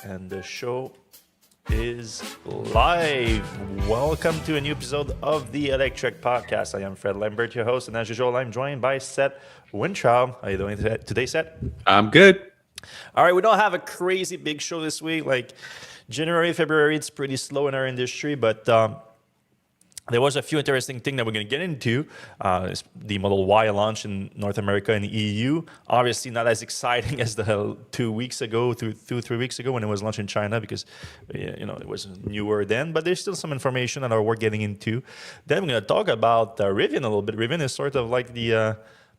And the show is live. Welcome to a new episode of the Electrek podcast. I am Fred Lambert, your host, and as usual, I'm joined by Seth Wintrow. How are you doing today, Seth? I'm good. All right, we don't have a crazy big show this week. Like January, February, it's pretty slow in our industry, but there was a few interesting things that we're going to get into. The Model Y launch in North America and the EU. Obviously not as exciting as the 2 weeks ago, 3 weeks ago when it was launched in China because it was newer then. But there's still some information that we're getting into. Then we're going to talk about Rivian a little bit. Rivian is sort of like the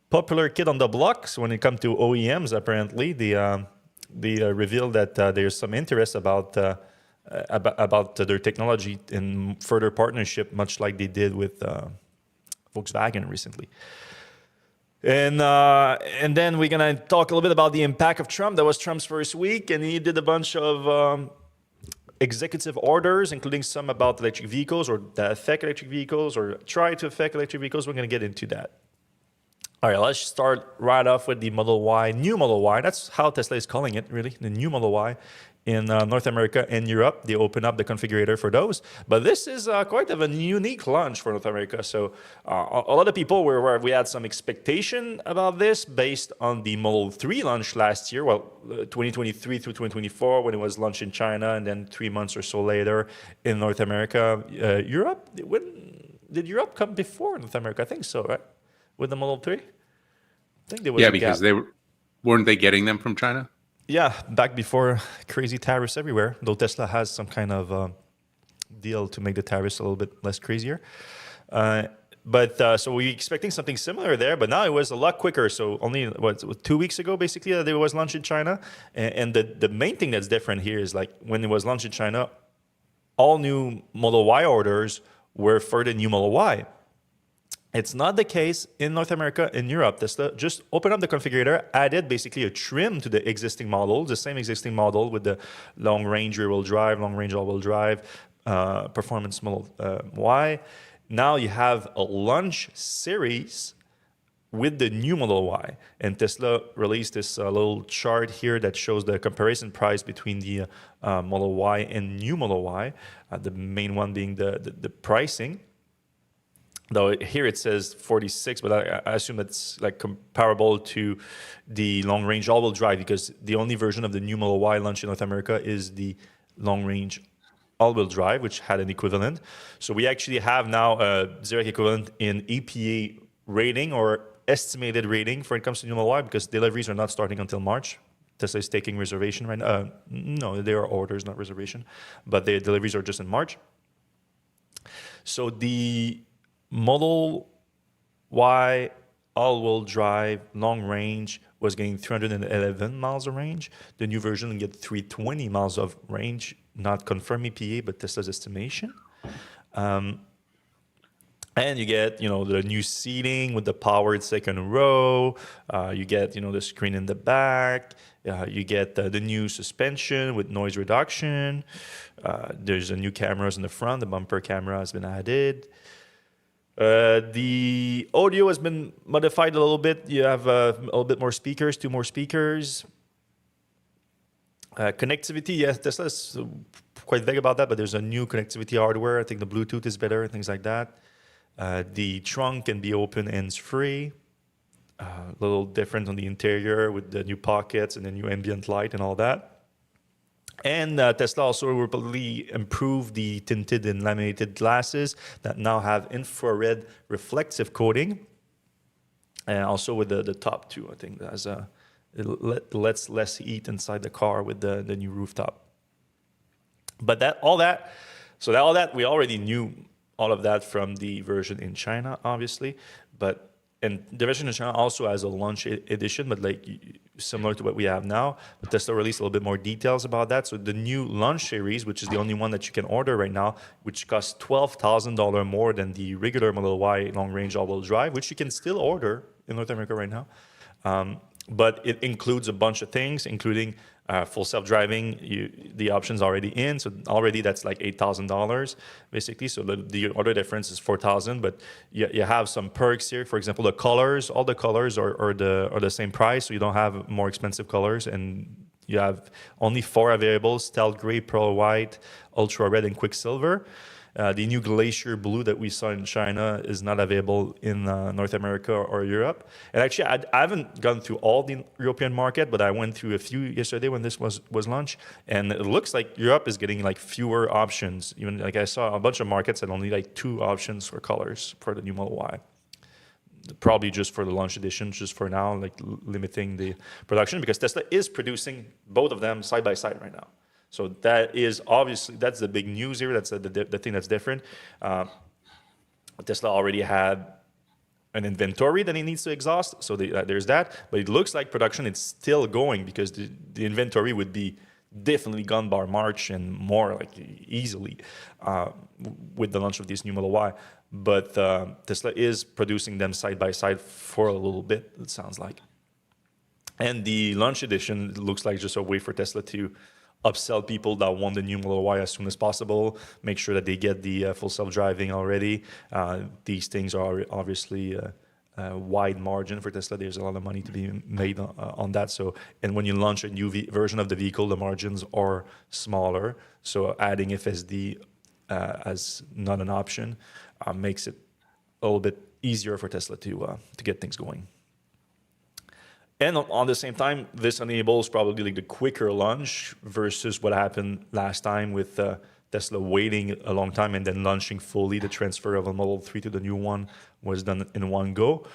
popular kid on the block. So when it comes to OEMs, apparently, they revealed that there's some interest about their technology in further partnership, much like they did with Volkswagen recently. And then we're gonna talk a little bit about the impact of Trump. That was Trump's first week, and he did a bunch of executive orders, including some about electric vehicles or that affect electric vehicles or try to affect electric vehicles. We're gonna get into that. All right, let's start right off with the Model Y, new Model Y. That's how Tesla is calling it, really, the new Model Y. In North America and Europe, they open up the configurator for those. But this is quite of a unique launch for North America. So a lot of people we had some expectation about this based on the Model 3 launch last year. Well, 2023 through 2024 when it was launched in China, and then 3 months or so later in North America. Europe, when did Europe come before North America? I think so, right? With the Model 3? I think there was a because gap. weren't they getting them from China? Yeah, back before crazy tariffs everywhere, though Tesla has some kind of deal to make the tariffs a little bit less crazier. So we're expecting something similar there, but now it was a lot quicker. So only 2 weeks ago, basically, that it was launched in China. And the main thing that's different here is like when it was launched in China, all new Model Y orders were for the new Model Y. It's not the case in North America and Europe. Tesla just opened up the configurator, added basically a trim to the existing model, the same existing model with the long-range rear-wheel drive, long-range all-wheel drive, performance Model Y. Now you have a launch series with the new Model Y. And Tesla released this little chart here that shows the comparison price between the Model Y and new Model Y, the main one being the pricing. Though here it says 46, but I assume it's like comparable to the long-range all-wheel drive because the only version of the new Model Y launched in North America is the long-range all-wheel drive, which had an equivalent. So we actually have now a direct equivalent in EPA rating or estimated rating when it comes to new Model Y because deliveries are not starting until March. Tesla is taking reservation right now. No, they are orders, not reservation, but the deliveries are just in March. So the Model Y all-wheel drive long range was getting 311 miles of range. The new version will get 320 miles of range, not confirmed EPA, but Tesla's estimation. And you get, the new seating with the powered second row. You get, the screen in the back. You get the new suspension with noise reduction. There's a new cameras in the front. The bumper camera has been added. The audio has been modified a little bit. You have a little bit more speakers, 2 more speakers. Connectivity, yes, Tesla's quite vague about that, but there's a new connectivity hardware. I think the Bluetooth is better, things like that. The trunk can be open hands-free. A little different on the interior with the new pockets and the new ambient light and all that. And Tesla also will probably improve the tinted and laminated glasses that now have infrared reflective coating. And also with the top too, I think it lets less heat inside the car with the new rooftop. But all that we already knew all of that from the version in China, obviously. And the version in China also has a launch edition, but like similar to what we have now. But Tesla released a little bit more details about that. So the new launch series, which is the only one that you can order right now, which costs $12,000 more than the regular Model Y long-range all-wheel drive, which you can still order in North America right now. But it includes a bunch of things, including full self-driving. The option's already in, so already that's like $8,000 basically. So the other difference is $4,000, but you have some perks here. For example, the colors, all the colors are the same price, so you don't have more expensive colors, and You have only 4 available: Stealth Gray, Pearl White, Ultra Red, and Quicksilver. The new Glacier Blue that we saw in China is not available in North America or Europe. And actually, I haven't gone through all the European market, but I went through a few yesterday when this was launched. And it looks like Europe is getting like fewer options. Even like I saw a bunch of markets that only like 2 options for colors for the new Model Y. Probably just for the launch edition, just for now, like limiting the production, because Tesla is producing both of them side by side right now. So that is obviously, that's the big news here. That's the thing that's different. Tesla already had an inventory that it needs to exhaust, so there's that. But it looks like production is still going, because the inventory would be definitely gone by March and more, like easily, with the launch of this new Model Y. But Tesla is producing them side by side for a little bit, it sounds like. And the launch edition looks like just a way for Tesla to upsell people that want the new Model Y as soon as possible, make sure that they get the full self-driving already. These things are obviously a wide margin for Tesla. There's a lot of money to be made on that. So, and when you launch a new version of the vehicle, the margins are smaller. So adding FSD as not an option makes it a little bit easier for Tesla to get things going. And on the same time, this enables probably like the quicker launch versus what happened last time with Tesla waiting a long time and then launching fully. The transfer of a Model 3 to the new one was done in one go.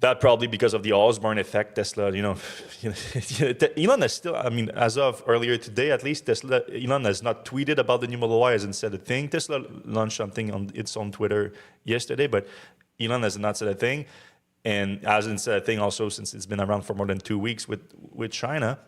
That probably because of the Osborne effect, Tesla, Elon has still, I mean, as of earlier today, at least, Elon has not tweeted about the new Model Y, hasn't said a thing. Tesla launched something on its own Twitter yesterday, but Elon has not said a thing. And hasn't said a thing also since it's been around for more than 2 weeks with China.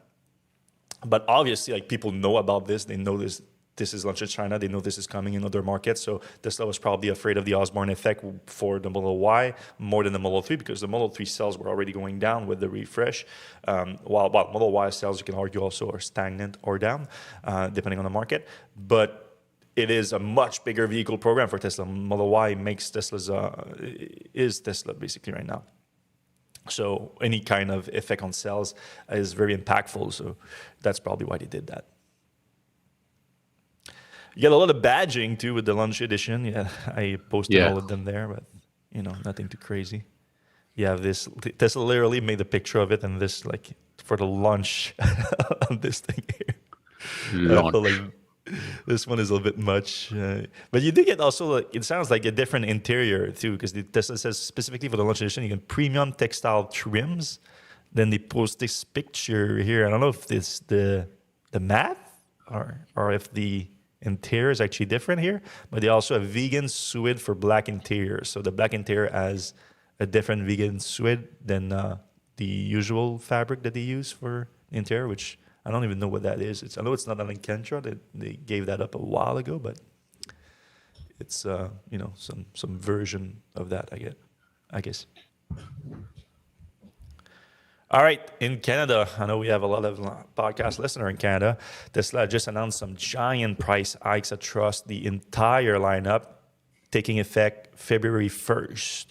But obviously, like, people know about this. They know this is launched in China. They know this is coming in other markets. So Tesla was probably afraid of the Osborne effect for the Model Y more than the Model 3, because the Model 3 sales were already going down with the refresh. While Model Y sales, you can argue, also are stagnant or down, depending on the market. But it is a much bigger vehicle program for Tesla. Model Y makes is Tesla basically right now. So any kind of effect on sales is very impactful. So that's probably why they did that. You get a lot of badging too with the launch edition. Yeah, I posted all of them there, but nothing too crazy. You have this. Tesla literally made a picture of it, and this like for the launch of this thing here. I feel like this one is a little bit much, but you do get also, like, it sounds like a different interior too, because the Tesla says specifically for the launch edition you get premium textile trims. Then they post this picture here. I don't know if it's the matte or if the interior is actually different here, but they also have vegan suede for black interior. So the black interior has a different vegan suede than the usual fabric that they use for the interior, which I don't even know what that is. I know it's not an Alcantara. They gave that up a while ago, but it's some version of that. I guess. All right, in Canada, I know we have a lot of podcast listeners in Canada. Tesla just announced some giant price hikes across the entire lineup, taking effect February 1st.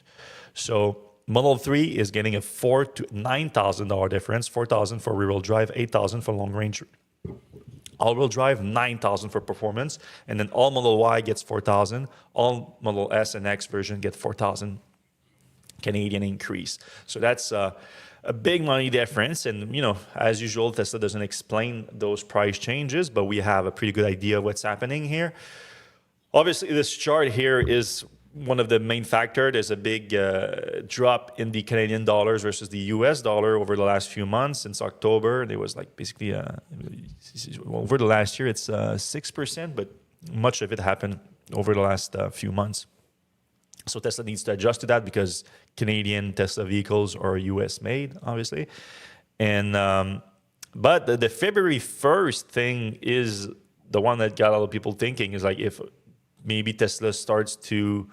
So Model 3 is getting a $4,000 to $9,000 difference. $4,000 for rear-wheel drive, $8,000 for long-range all-wheel drive, $9,000 for performance, and then all Model Y gets $4,000. All Model S and X version get $4,000 Canadian increase. So that's a big money difference. And as usual, Tesla doesn't explain those price changes, but we have a pretty good idea of what's happening here. Obviously, this chart here is one of the main factors. There's a big drop in the Canadian dollars versus the US dollar over the last few months. Since October, there was like basically over the last year, it's 6%, but much of it happened over the last few months. So Tesla needs to adjust to that because Canadian Tesla vehicles are US made, obviously. And but the February 1st thing is the one that got a lot of people thinking, is like, if maybe Tesla starts to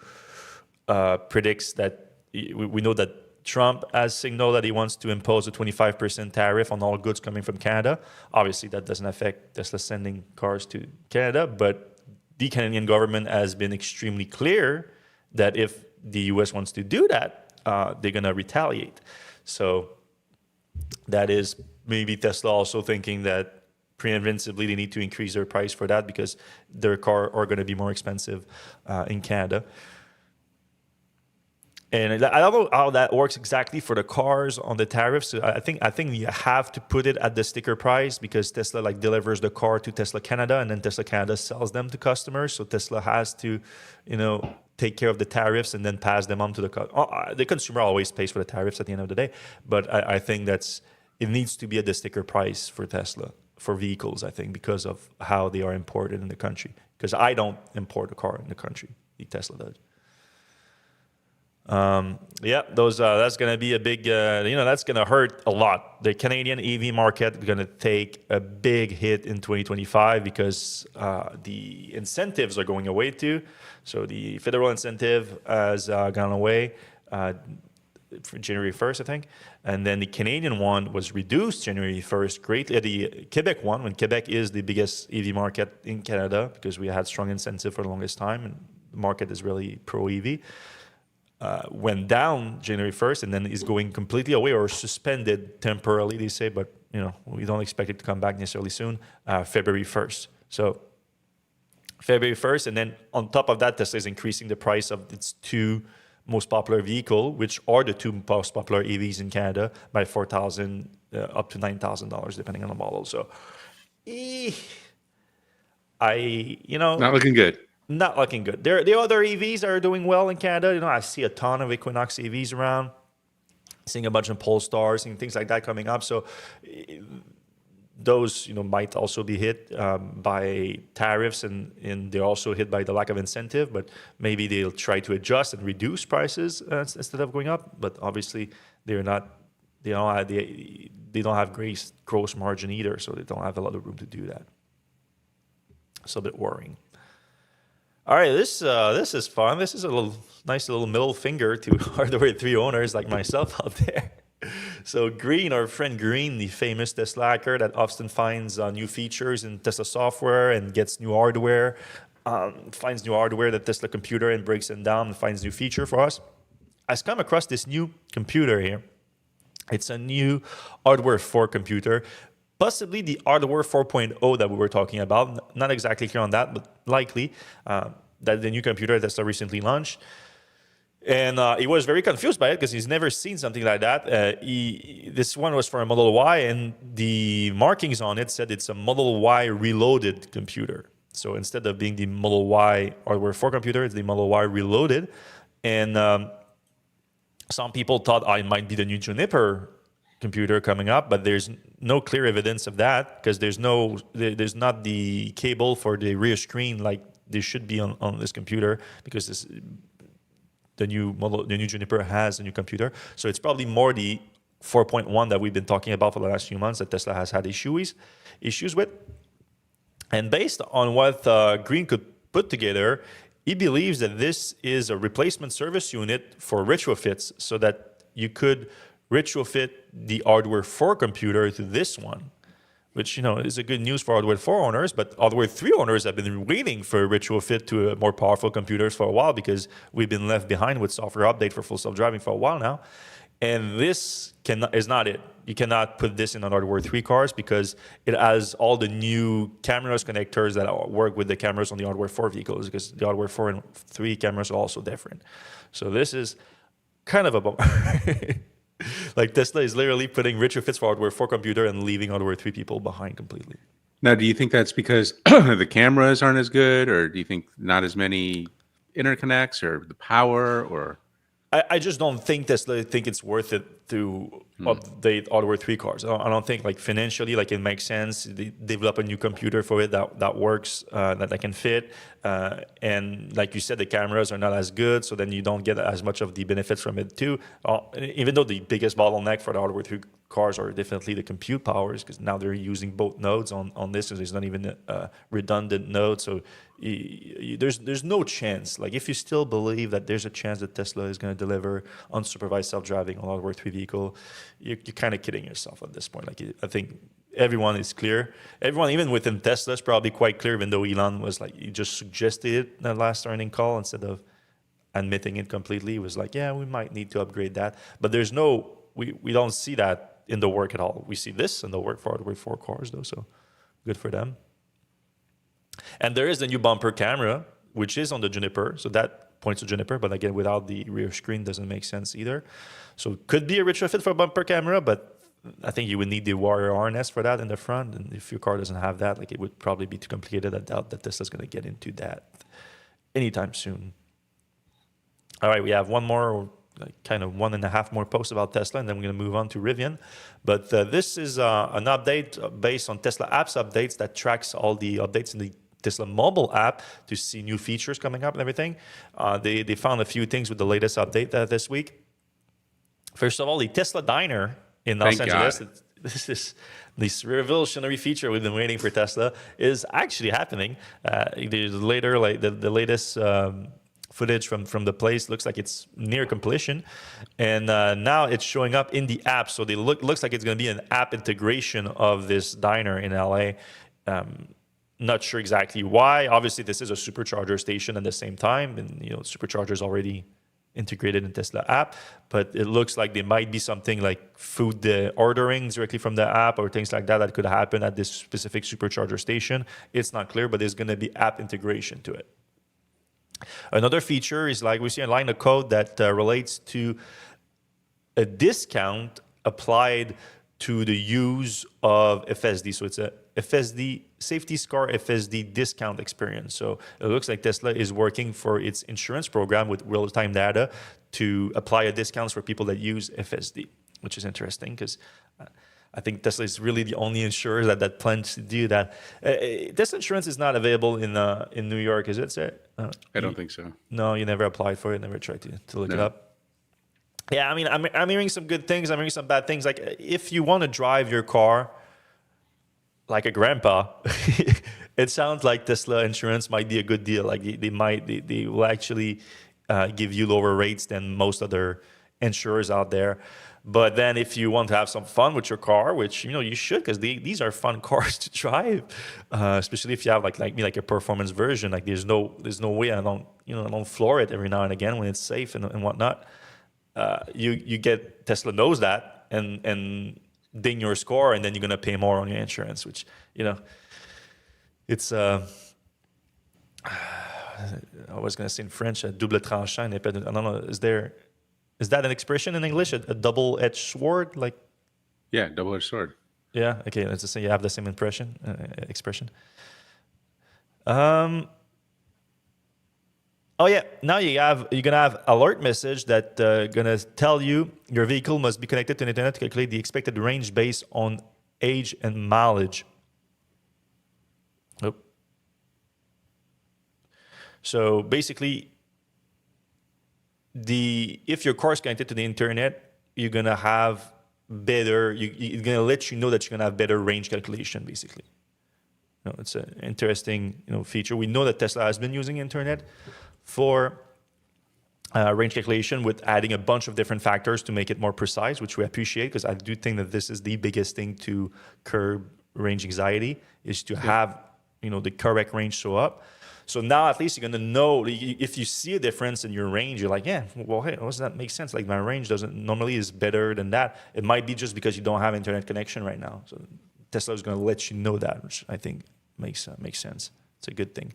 predicts that we know that Trump has signaled that he wants to impose a 25% tariff on all goods coming from Canada. Obviously, that doesn't affect Tesla sending cars to Canada, but the Canadian government has been extremely clear that if the US wants to do that, they're going to retaliate. So that is maybe Tesla also thinking that pre-invincibly they need to increase their price for that because their car are going to be more expensive in Canada. And I don't know how that works exactly for the cars on the tariffs. So I think you have to put it at the sticker price because Tesla like delivers the car to Tesla Canada and then Tesla Canada sells them to customers. So Tesla has to, take care of the tariffs and then pass them on to the consumer always pays for the tariffs at the end of the day. But I think it needs to be at the sticker price for Tesla for vehicles. I think because of how they are imported in the country. Because I don't import a car in the country. Tesla does. That's going to be a big, that's going to hurt a lot. The Canadian EV market is going to take a big hit in 2025 because the incentives are going away too. So the federal incentive has gone away for January 1st, I think. And then the Canadian one was reduced January 1st greatly. The Quebec one, when Quebec is the biggest EV market in Canada because we had strong incentive for the longest time and the market is really pro-EV. Went down January 1st and then is going completely away or suspended temporarily, they say, but we don't expect it to come back necessarily soon, February 1st. So February 1st, and then on top of that, Tesla is increasing the price of its two most popular vehicle, which are the two most popular EVs in Canada, by $4,000 up to $9,000, depending on the model. So, Not looking good. Not looking good. The other EVs are doing well in Canada. I see a ton of Equinox EVs around, seeing a bunch of Polestars and things like that coming up. So those, might also be hit by tariffs, and they're also hit by the lack of incentive. But maybe they'll try to adjust and reduce prices instead of going up. But obviously, they're not. They don't have great gross margin either, so they don't have a lot of room to do that. It's a bit worrying. All right, this is fun. This is a nice little middle finger to Hardware 3 owners like myself out there. So Green, our friend Green, the famous Tesla hacker that often finds new features in Tesla software and gets new hardware, finds new hardware that Tesla computer and breaks them down and finds new feature for us, has come across this new computer here. It's a new Hardware 4 computer. Possibly the Hardware 4.0 that we were talking about. Not exactly clear on that, but likely that the new computer Tesla recently launched. And he was very confused by it because he's never seen something like that. This one was for a Model Y, and the markings on it said it's a Model Y reloaded computer. So instead of being the Model Y Hardware 4 computer, it's the Model Y reloaded. And some people thought it might be the new Juniper computer coming up, but there's no clear evidence of that because there's not the cable for the rear screen like there should be on this computer because the new Juniper has a new computer. So it's probably more the 4.1 that we've been talking about for the last few months that Tesla has had issues with. And based on what Green could put together, he believes that this is a replacement service unit for retrofits so that you could retrofit the Hardware 4 computer to this one, which is a good news for Hardware 4 owners, but Hardware 3 owners have been waiting for a retrofit to more powerful computers for a while because we've been left behind with software update for full self-driving for a while now. And this is not it. You cannot put this in on Hardware 3 cars because it has all the new cameras connectors that work with the cameras on the Hardware 4 vehicles because the Hardware 4 and 3 cameras are also different. So this is kind of a bummer. Like Tesla is literally putting retrofits for Hardware 4 computer and leaving Hardware 3 people behind completely. Now, do you think that's because the cameras aren't as good, or do you think not as many interconnects, or the power, or? I just don't think Tesla think it's worth it to update Hardware 3 cars. I don't think financially it makes sense. They develop a new computer for it that works, that can fit. And like you said, the cameras are not as good, so then you don't get as much of the benefits from it too. Even though the biggest bottleneck for the Hardware 3 cars are definitely the compute powers, because now they're using both nodes on this, so there's not even a redundant node. So there's no chance. If you still believe that there's a chance that Tesla is going to deliver unsupervised self-driving on Hardware 3 vehicle, you're kind of kidding yourself at this point. I think everyone is clear. Everyone, even within Tesla, is probably quite clear, even though Elon was he just suggested it in the last earning call instead of admitting it completely. He was yeah, we might need to upgrade that. But we don't see that in the work at all. We see this in the work for hardware for cars, though, so good for them. And there is the new bumper camera, which is on the Juniper, so that points to Juniper, but again, without the rear screen doesn't make sense either. So it could be a retrofit for a bumper camera, but I think you would need the wire harness for that in the front, and if your car doesn't have that, like it would probably be too complicated. I doubt that Tesla's going to get into that anytime soon. All right, we have one more, like kind of 1.5 more posts about Tesla, and then we're going to move on to Rivian. But this is an update based on Tesla apps updates that tracks all the updates in the Tesla mobile app to see new features coming up and everything. They found a few things with the latest update this week. First of all, the Tesla Diner in Los Angeles. This revolutionary feature we've been waiting for Tesla is actually happening. Later, like the latest footage from the place looks like it's near completion, and now it's showing up in the app. So they looks like it's going to be an app integration of this diner in LA. Not sure exactly why. Obviously, this is a supercharger station at the same time, and supercharger is already integrated in Tesla app, but it looks like there might be something like food ordering directly from the app or things like that that could happen at this specific supercharger station. It's not clear, but there's going to be app integration to it. Another feature is like we see a line of code that relates to a discount applied to the use of FSD. So it's a FSD, safety scar FSD discount experience. So it looks like Tesla is working for its insurance program with real-time data to apply a discounts for people that use FSD, which is interesting because I think Tesla is really the only insurer that plans to do that. Tesla insurance is not available in New York, is it, sir? I don't think so. No, you never applied for it, never tried to look it up. Yeah, I mean, I'm hearing some good things. I'm hearing some bad things. Like if you want to drive your car like a grandpa, it sounds like Tesla insurance might be a good deal. Like they will actually give you lower rates than most other insurers out there. But then if you want to have some fun with your car, which you should, because these are fun cars to drive, especially if you have like me, like a performance version. Like there's no way I don't floor it every now and again when it's safe and whatnot. You get Tesla knows that and ding your score, and then you're gonna pay more on your insurance, which it's I was gonna say in French, a double tranchant. I don't know. Is that an expression in English? A double-edged sword, like? Yeah, double-edged sword. Yeah. Okay. Let's just say you have the same expression. Oh yeah, now you're gonna have alert message that gonna tell you your vehicle must be connected to the internet to calculate the expected range based on age and mileage. Oh. So basically, if your car is connected to the internet, you're gonna have better. You're gonna let you know that you're gonna have better range calculation, basically. It's an interesting feature. We know that Tesla has been using internet for range calculation with adding a bunch of different factors to make it more precise, which we appreciate because I do think that this is the biggest thing to curb range anxiety is to have the correct range show up. So now at least you're going to know if you see a difference in your range, you're like, yeah, well, hey, does that make sense? Like my range normally is better than that. It might be just because you don't have internet connection right now. So Tesla is going to let you know that, which I think makes sense. It's a good thing.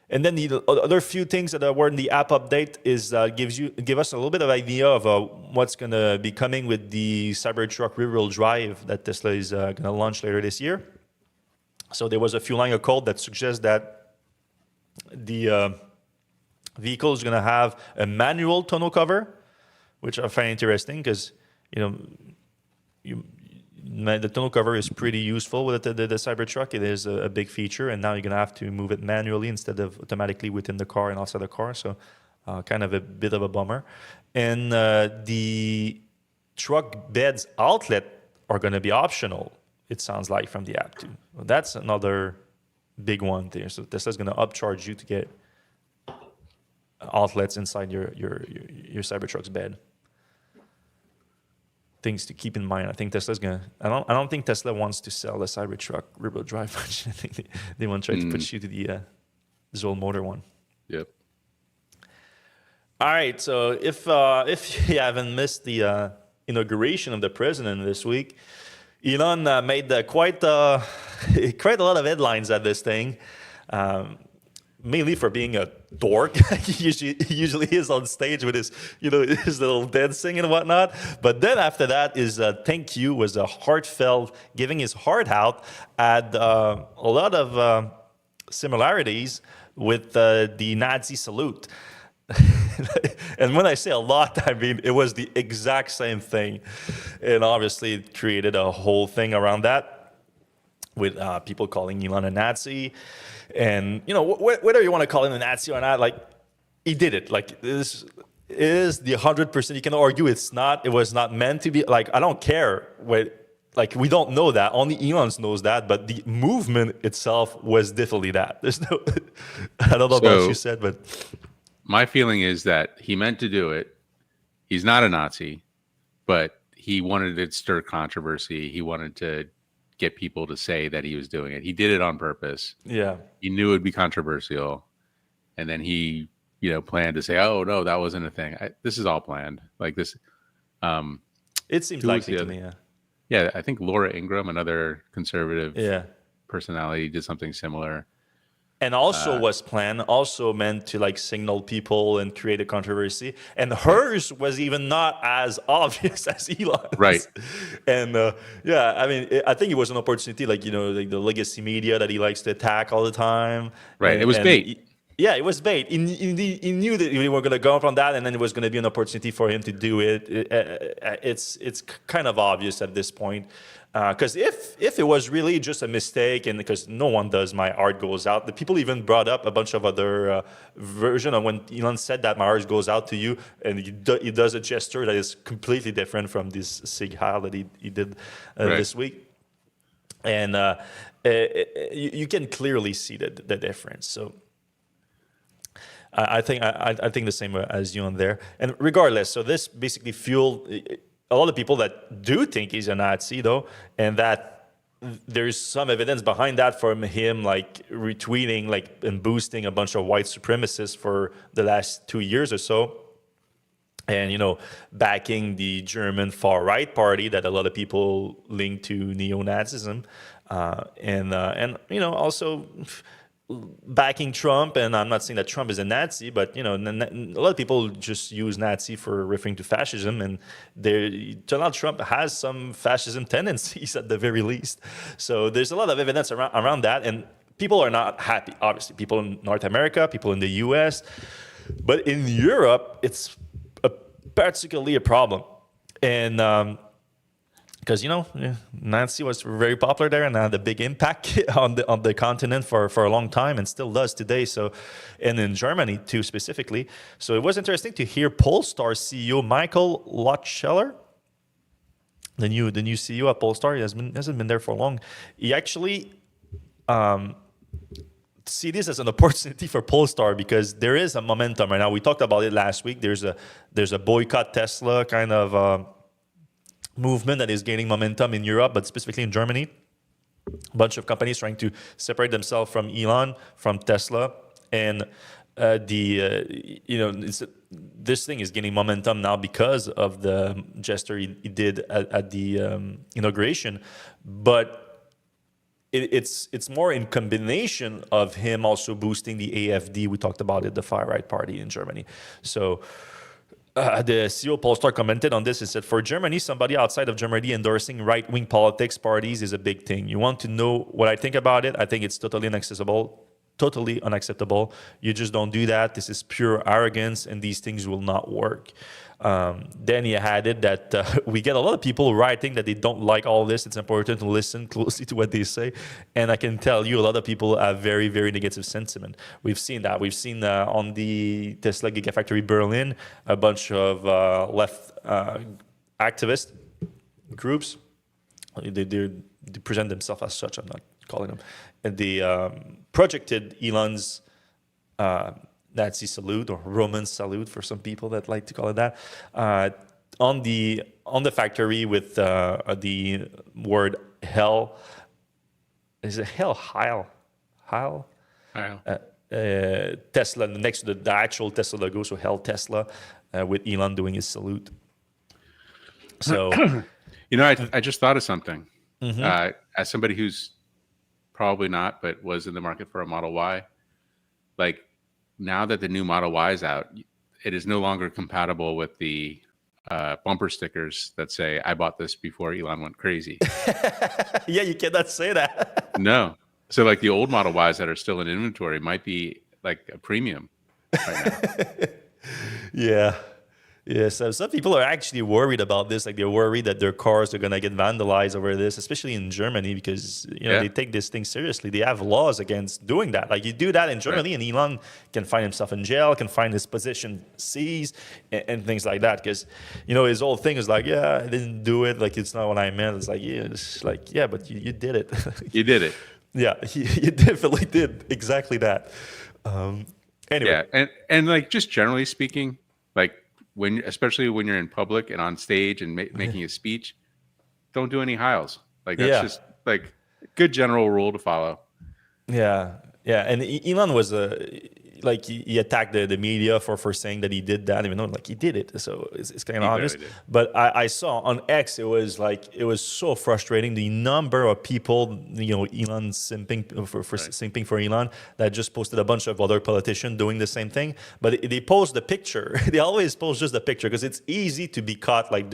And then the other few things that were in the app update is give us a little bit of idea of what's going to be coming with the Cybertruck rear-wheel drive that Tesla is going to launch later this year. So there was a few line of code that suggests that the vehicle is going to have a manual tonneau cover, which I find interesting because the tonneau cover is pretty useful with the Cybertruck. It is a big feature, and now you're going to have to move it manually instead of automatically within the car and outside the car. So kind of a bit of a bummer. And the truck beds outlet are going to be optional, it sounds like, from the app too. Well, that's another big one there. So Tesla's going to upcharge you to get outlets inside your Cybertruck's bed. Things to keep in mind. I think Tesla's gonna. I don't think Tesla wants to sell the Cybertruck rear-wheel drive much. I think they want to try to push you to the Zoll motor one. Yep. All right. So if you haven't missed the inauguration of the president this week, Elon made quite quite a lot of headlines at this thing. Mainly for being a dork. He usually is on stage with his, his little dancing and whatnot. But then after that, his thank you was a heartfelt, giving his heart out, had a lot of similarities with the Nazi salute. And when I say a lot, I mean it was the exact same thing. And obviously it created a whole thing around that with people calling Elon a Nazi. And, whether you want to call him a Nazi or not, like, he did it. Like, this is the 100%. You can argue it was not meant to be. Like, I don't care. We don't know that. Only Elon knows that. But the movement itself was definitely that. There's no, I don't know about what you said, but. My feeling is that he meant to do it. He's not a Nazi, but he wanted to stir controversy. He wanted to get people to say that he was doing it. He did it on purpose. Yeah. He knew it would be controversial. And then he, planned to say, oh, no, that wasn't a thing. This is all planned. Like this. It seems likely to me, yeah. Yeah, I think Laura Ingraham, another conservative personality, did something similar. And also was planned, also meant to signal people and create a controversy. And hers was even not as obvious as Elon's. Right. And I think it was an opportunity, the legacy media that he likes to attack all the time. Right. And, it was bait. It was bait. He knew that we were going to go from that, and then it was going to be an opportunity for him to do it. It's kind of obvious at this point. Because if it was really just a mistake, and because no one does, my heart goes out. The people even brought up a bunch of other version of when Elon said that my heart goes out to you, and he does a gesture that is completely different from this Sig Heil that he did this week, and you can clearly see the difference. So. I think the same as you on there. And regardless, so this basically fueled a lot of people that do think he's a Nazi, though, and that there's some evidence behind that from him, retweeting, and boosting a bunch of white supremacists for the last 2 years or so. And, backing the German far-right party that a lot of people link to neo-Nazism. And also backing Trump, and I'm not saying that Trump is a Nazi, but a lot of people just use Nazi for referring to fascism, and Donald Trump has some fascism tendencies at the very least. So there's a lot of evidence around that, and people are not happy. Obviously, people in North America, people in the U.S., but in Europe, it's particularly a problem, and. Because Nazi was very popular there and had a big impact on the continent for a long time and still does today. So, and in Germany too specifically. So it was interesting to hear Polestar CEO Michael Lochscheller, the new CEO at Polestar. He hasn't been there for long. He actually see this as an opportunity for Polestar because there is a momentum right now. We talked about it last week. There's a boycott Tesla kind of. Movement that is gaining momentum in Europe, but specifically in Germany. A bunch of companies trying to separate themselves from Elon, from Tesla, and this thing is gaining momentum now because of the gesture he did at the inauguration. But it's more in combination of him also boosting the AfD. We talked about it, the far-right party in Germany. So. The CEO Polestar commented on this and said, for Germany, somebody outside of Germany endorsing right-wing politics parties is a big thing. You want to know what I think about it? I think it's totally unacceptable. You just don't do that. This is pure arrogance, and these things will not work. Then he added that we get a lot of people writing that they don't like all this. It's important to listen closely to what they say. And I can tell you a lot of people have very, very negative sentiment. We've seen that. We've seen on the Tesla Gigafactory Berlin, a bunch of left activist groups. They present themselves as such. I'm not calling them. And they projected Elon's Nazi salute or Roman salute for some people that like to call it that on the factory with the word hell. Is it hell? Heil? Tesla next to the actual Tesla logo, so hell Tesla with Elon doing his salute. So, I just thought of something. As somebody who's probably not, but was in the market for a Model Y, like now that the new Model Y is out, it is no longer compatible with the bumper stickers that say, I bought this before Elon went crazy. yeah, you cannot say that. No. So like the old Model Ys that are still in inventory might be like a premium right now. Yeah. Yeah, so some people are actually worried about this. Like they're worried that their cars are gonna get vandalized over this, especially in Germany, because they take this thing seriously. They have laws against doing that. Like you do that in Germany, and Elon can find himself in jail, can find his position seized, and things like that. Because his whole thing is like, yeah, I didn't do it. Like it's not what I meant. It's like, yeah, but you did it. You did it. Yeah, you definitely did exactly that. Anyway, yeah, and like just generally speaking, like especially when you're in public and on stage and making a speech, don't do any hiles. Like that's just like a good general rule to follow. Yeah, yeah, and Elon was like he attacked the media for saying that he did that, even though like he did it. So it's kind of obvious. But I saw on X, it was so frustrating the number of people, Elon simping simping for Elon, that just posted a bunch of other politicians doing the same thing. But they post the picture. They always post just the picture because it's easy to be caught like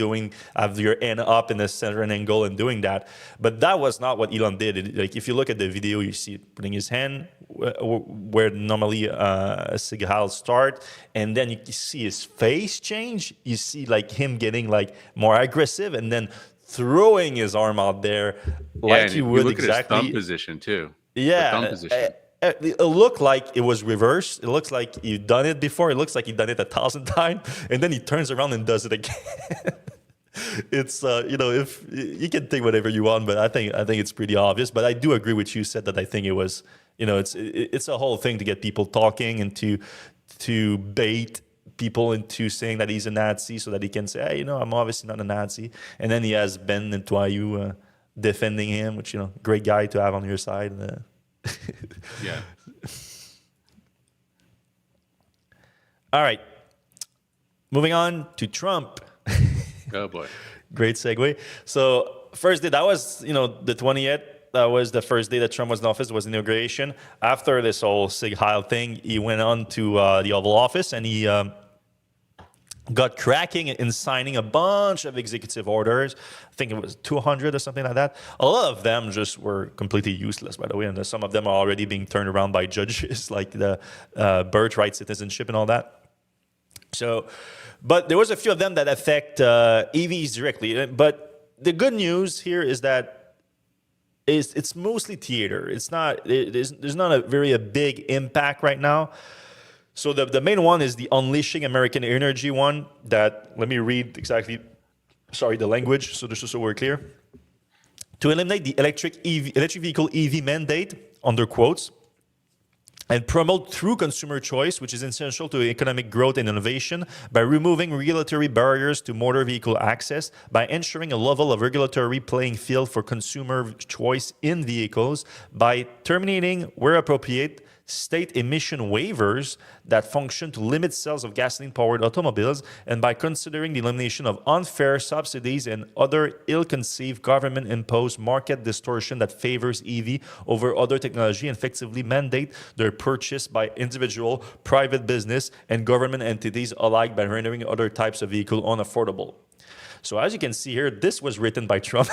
have your hand up in a certain angle and doing that. But that was not what Elon did. Like if you look at the video, you see putting his hand where normally a Sigal start, and then you see his face change. You see like him getting like more aggressive, and then throwing his arm out there like he would look exactly. At his thumb position too. Yeah, the thumb position. It looked like it was reversed. It looks like you've done it before. It looks like you've done it 1,000 times, and then he turns around and does it again. It's if you can think whatever you want, but I think it's pretty obvious. But I do agree with you. Said that I think it was it's a whole thing to get people talking and to bait people into saying that he's a Nazi so that he can say, hey, I'm obviously not a Nazi. And then he has Ben and Toyou defending him, which great guy to have on your side. Yeah. All right. Moving on to Trump. Oh boy. Great segue. So first day, that was, the 20th. That was the first day that Trump was in office, was inauguration. After this whole Sig Heil thing, he went on to the Oval Office and he got cracking in signing a bunch of executive orders. I think it was 200 or something like that. A lot of them just were completely useless, by the way. And some of them are already being turned around by judges, like the birthright citizenship and all that. So, but there was a few of them that affect EVs directly. But the good news here is that it's mostly theater. It's not. There's not a big impact right now. So the main one is the Unleashing American Energy one. That let me read exactly. Sorry, the language. So this is so we're clear. To eliminate the electric vehicle EV mandate under quotes, and promote true consumer choice, which is essential to economic growth and innovation, by removing regulatory barriers to motor vehicle access, by ensuring a level of regulatory playing field for consumer choice in vehicles, by terminating, where appropriate, state emission waivers that function to limit sales of gasoline-powered automobiles, and by considering the elimination of unfair subsidies and other ill-conceived government-imposed market distortion that favors EV over other technology, and effectively mandate their purchase by individual, private business, and government entities alike, by rendering other types of vehicle unaffordable. So as you can see here, this was written by Trump.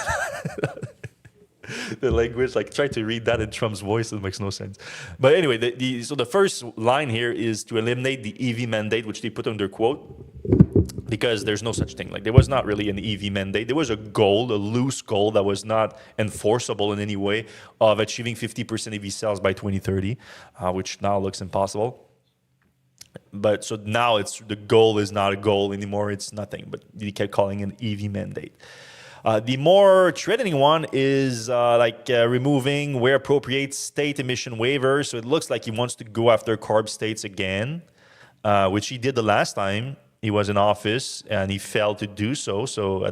The language, like try to read that in Trump's voice, it makes no sense. But anyway, so the first line here is to eliminate the EV mandate, which they put under quote, because there's no such thing. Like there was not really an EV mandate. There was a goal, a loose goal that was not enforceable in any way, of achieving 50% EV sales by 2030, which now looks impossible. But so now the goal is not a goal anymore. It's nothing, but they kept calling it an EV mandate. The more threatening one is removing, where appropriate, state emission waivers. So it looks like he wants to go after CARB states again, which he did the last time he was in office, and he failed to do so. So I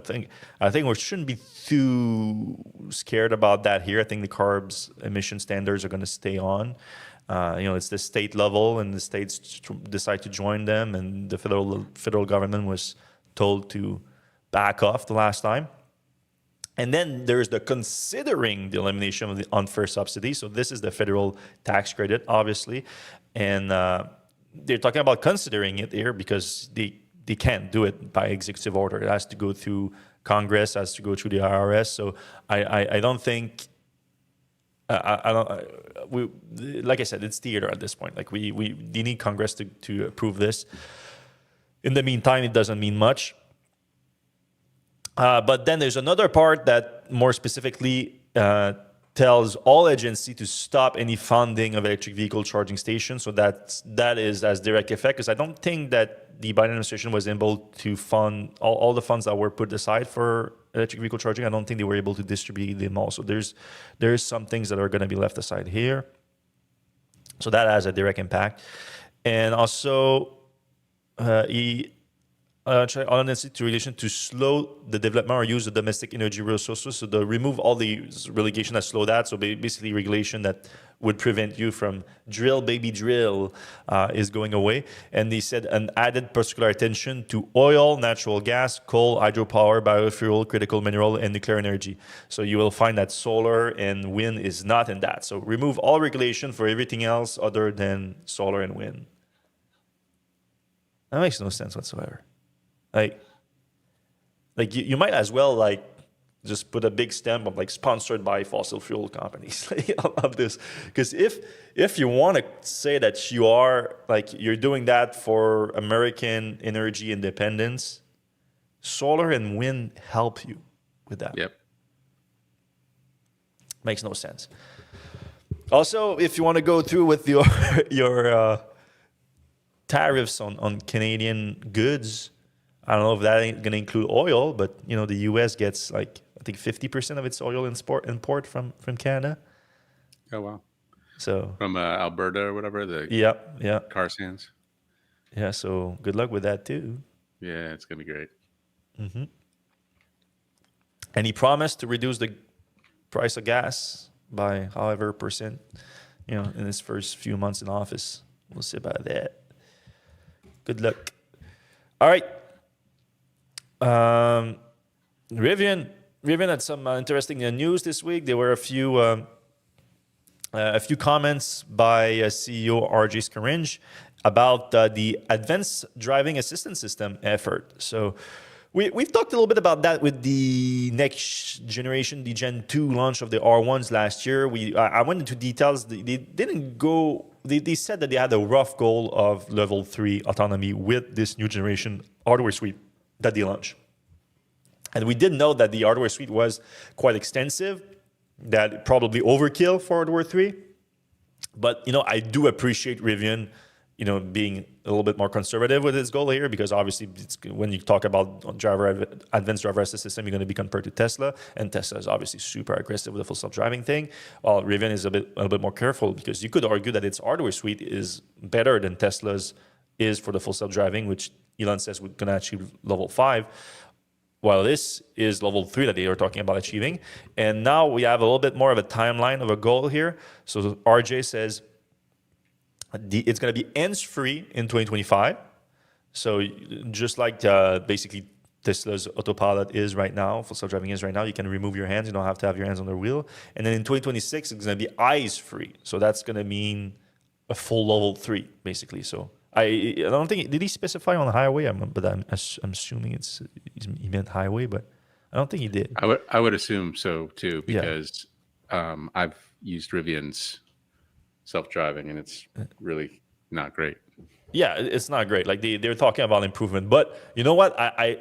think we shouldn't be too scared about that here. I think the CARB's emission standards are going to stay on. It's the state level, and the states decide to join them, and the federal government was told to back off the last time. And then there's the considering the elimination of the unfair subsidy. So this is the federal tax credit, obviously. And they're talking about considering it here because they can't do it by executive order. It has to go through Congress, has to go through the IRS. So I don't think, like I said, it's theater at this point. Like they need Congress to approve this. In the meantime, it doesn't mean much. But then there's another part that more specifically tells all agencies to stop any funding of electric vehicle charging stations. So that is as direct effect, because I don't think that the Biden administration was able to fund all the funds that were put aside for electric vehicle charging. I don't think they were able to distribute them all. So there's some things that are going to be left aside here. So that has a direct impact. And also, he on regulation to slow the development or use of domestic energy resources. So to remove all the relegation that slow that. So basically regulation that would prevent you from drill, baby, drill is going away. And they said an added particular attention to oil, natural gas, coal, hydropower, biofuel, critical mineral, and nuclear energy. So you will find that solar and wind is not in that. So remove all regulation for everything else other than solar and wind. That makes no sense whatsoever. Like you might as well like just put a big stamp of like sponsored by fossil fuel companies of this, because if you want to say that you are like you're doing that for American energy independence, solar and wind help you with that. Yep. Makes no sense. Also, if you want to go through with your tariffs on Canadian goods. I don't know if that ain't going to include oil, but you know the U.S. gets like I think 50% of its oil import from Canada. Oh wow! So from Alberta or whatever the yeah car sands. Yeah, so good luck with that too. Yeah, it's gonna be great. Mm-hmm. And he promised to reduce the price of gas by however percent, you know, in his first few months in office. We'll see about that. Good luck. All right. Rivian had some interesting news this week. There were a few comments by CEO RJ Scaringe about the advanced driving assistance system effort. So we've talked a little bit about that with the next generation, the Gen 2 launch of the R1s last year. I went into details. They didn't go. They said that they had a rough goal of level 3 autonomy with this new generation hardware suite that they launched. And we did know that the hardware suite was quite extensive, that probably overkill for hardware 3. But, you know, I do appreciate Rivian, you know, being a little bit more conservative with its goal here, because obviously when you talk about advanced driver assist system, you're going to be compared to Tesla, and Tesla is obviously super aggressive with the full self-driving thing, while Rivian is a little bit more careful, because you could argue that its hardware suite is better than Tesla's is for the full self-driving, which Elon says we're going to achieve level 5, while this is level 3 that they are talking about achieving. And now we have a little bit more of a timeline of a goal here. So RJ says it's going to be hands-free in 2025. So just like basically Tesla's autopilot is right now, full self-driving is right now, you can remove your hands. You don't have to have your hands on the wheel. And then in 2026, it's going to be eyes-free. So that's going to mean a full level 3, basically. So I don't think, did he specify on the highway? But I'm assuming he meant highway, but I don't think he did. I would assume so too, because I've used Rivian's self-driving and it's really not great. Yeah, it's not great. Like they're talking about improvement, but you know what? I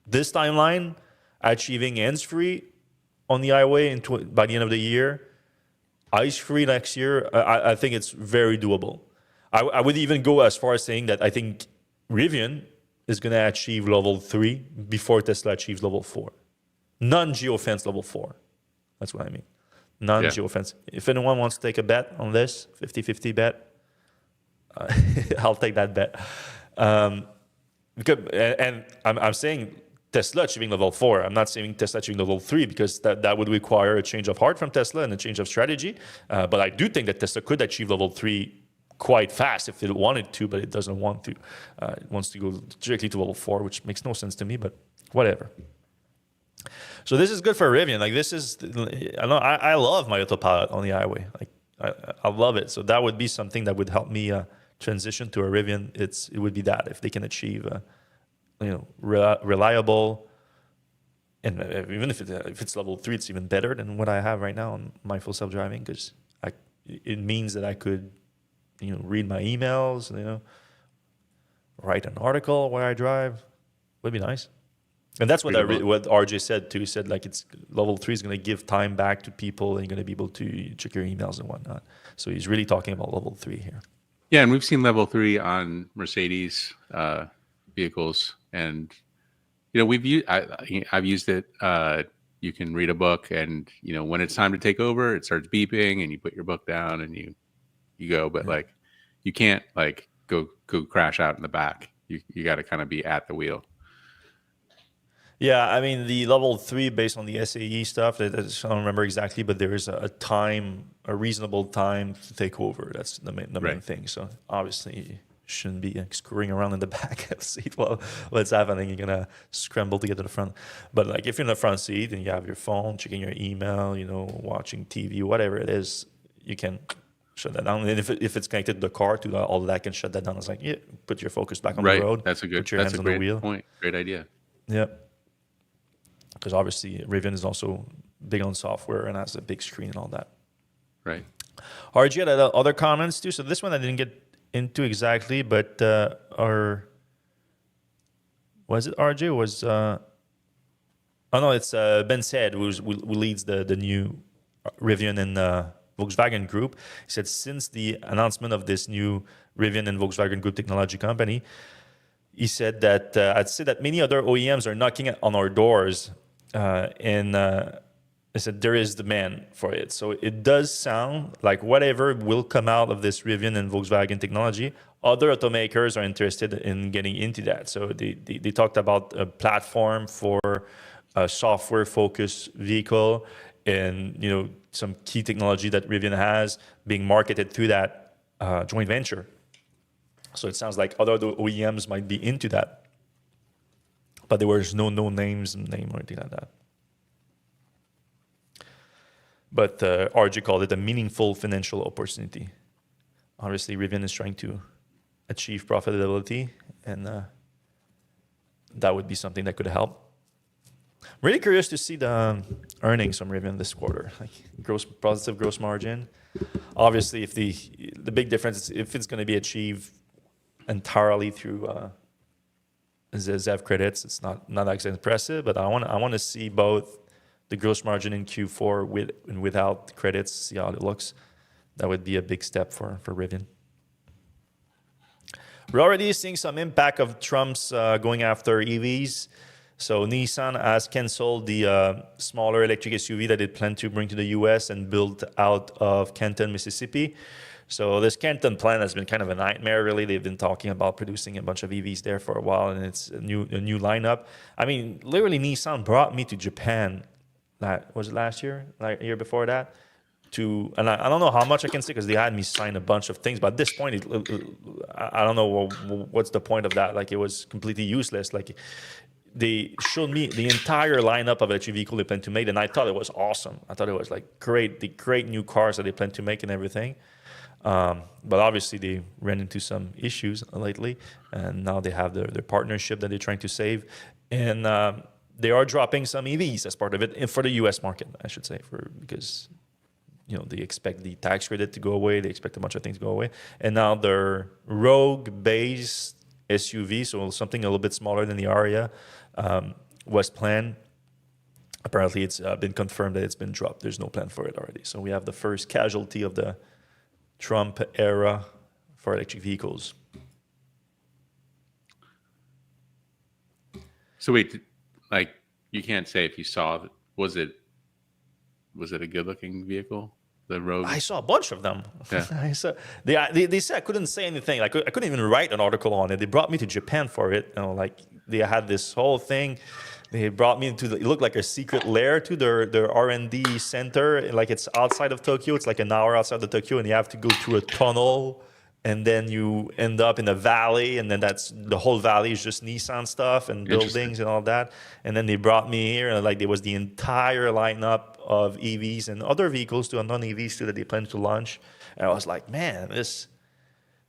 this timeline achieving hands-free on the highway by the end of the year, eyes-free next year. I think it's very doable. I would even go as far as saying that I think Rivian is going to achieve level 3 before Tesla achieves level 4. Non-geofence level 4. That's what I mean. Non-geofence. Yeah. If anyone wants to take a bet on this, 50-50 bet, I'll take that bet. And I'm saying Tesla achieving level 4. I'm not saying Tesla achieving level 3, because that would require a change of heart from Tesla and a change of strategy. But I do think that Tesla could achieve level 3 quite fast if it wanted to, but it doesn't want to. It wants to go directly to level 4, which makes no sense to me, but whatever. So this is good for Rivian. Like this is, I know I love my autopilot on the highway. Like I love it. So that would be something that would help me transition to a Rivian. It would be that if they can achieve, reliable, and even if it's level 3, it's even better than what I have right now on my full self driving, because it means that I could, read my emails, write an article where I drive. Would be nice. And that's what what RJ said too. He said like it's level 3 is going to give time back to people, and you're going to be able to check your emails and whatnot. So he's really talking about level 3 here. Yeah, and we've seen level 3 on Mercedes vehicles, and I've used it. You can read a book, and when it's time to take over, it starts beeping, and you put your book down and you go. But like, you can't like go crash out in the back. You got to kind of be at the wheel. Yeah, I mean the level 3 based on the SAE stuff. I don't remember exactly, but there is a reasonable time to take over. That's the main thing. So obviously you shouldn't be screwing around in the back of the seat while it's happening. You're gonna scramble to get to the front. But like if you're in the front seat and you have your phone, checking your email, watching TV, whatever it is, you can shut that down. And if it's connected to the car, all of that can shut that down. It's like put your focus back on the road. That's a great wheel. Point. Great idea. Yeah. Because obviously Rivian is also big on software and has a big screen and all that. Right. RG had other comments too. So this one I didn't get into exactly, but was it RJ? It's Ben Said who leads the new Rivian and Volkswagen Group. He said since the announcement of this new Rivian and Volkswagen Group technology company, he said that I'd say that many other OEMs are knocking on our doors, and I said there is demand for it. So it does sound like whatever will come out of this Rivian and Volkswagen technology, other automakers are interested in getting into that. So they talked about a platform for a software-focused vehicle, and some key technology that Rivian has being marketed through that joint venture. So it sounds like other OEMs might be into that, but there was no names or anything like that. But RJ called it a meaningful financial opportunity. Obviously, Rivian is trying to achieve profitability, and that would be something that could help. Really curious to see the earnings from Rivian this quarter, like positive gross margin. Obviously, if the big difference is if it's going to be achieved entirely through ZEV credits, it's not that impressive. But I want to see both the gross margin in Q4 with and without the credits, see how it looks. That would be a big step for Rivian. We're already seeing some impact of Trump's going after EVs. So Nissan has canceled the smaller electric SUV that it planned to bring to the U.S. and build out of Canton, Mississippi. So this Canton plant has been kind of a nightmare, really. They've been talking about producing a bunch of EVs there for a while, and it's a new lineup. I mean, literally, Nissan brought me to Japan. Was it last year? Like a year before that? And I don't know how much I can say because they had me sign a bunch of things. But at this point, I don't know what's the point of that. Like it was completely useless. Like they showed me the entire lineup of electric vehicle they plan to make, and I thought it was awesome. I thought it was like great new cars that they plan to make and everything. But obviously they ran into some issues lately, and now they have their partnership that they're trying to save, and they are dropping some EVs as part of it, and for the U.S. market, I should say, because they expect the tax credit to go away, they expect a bunch of things to go away, and now their Rogue-based SUV, so something a little bit smaller than the Aria, was planned. Apparently, it's been confirmed that it's been dropped. There's no plan for it already. So we have the first casualty of the Trump era for electric vehicles. So wait, like you can't say if you saw, was it a good-looking vehicle? The Rogue? I saw a bunch of them. Yeah. They said I couldn't say anything. Like I couldn't even write an article on it. They brought me to Japan for it. Like they had this whole thing. They brought me into it looked like a secret lair to their R&D center. Like it's outside of Tokyo. It's like an hour outside of Tokyo, and you have to go through a tunnel and then you end up in a valley, and then that's the whole valley is just Nissan stuff and buildings and all that. And then they brought me here, and like there was the entire lineup of EVs and other vehicles too, and non-EVs too, that they plan to launch. And I was like, man,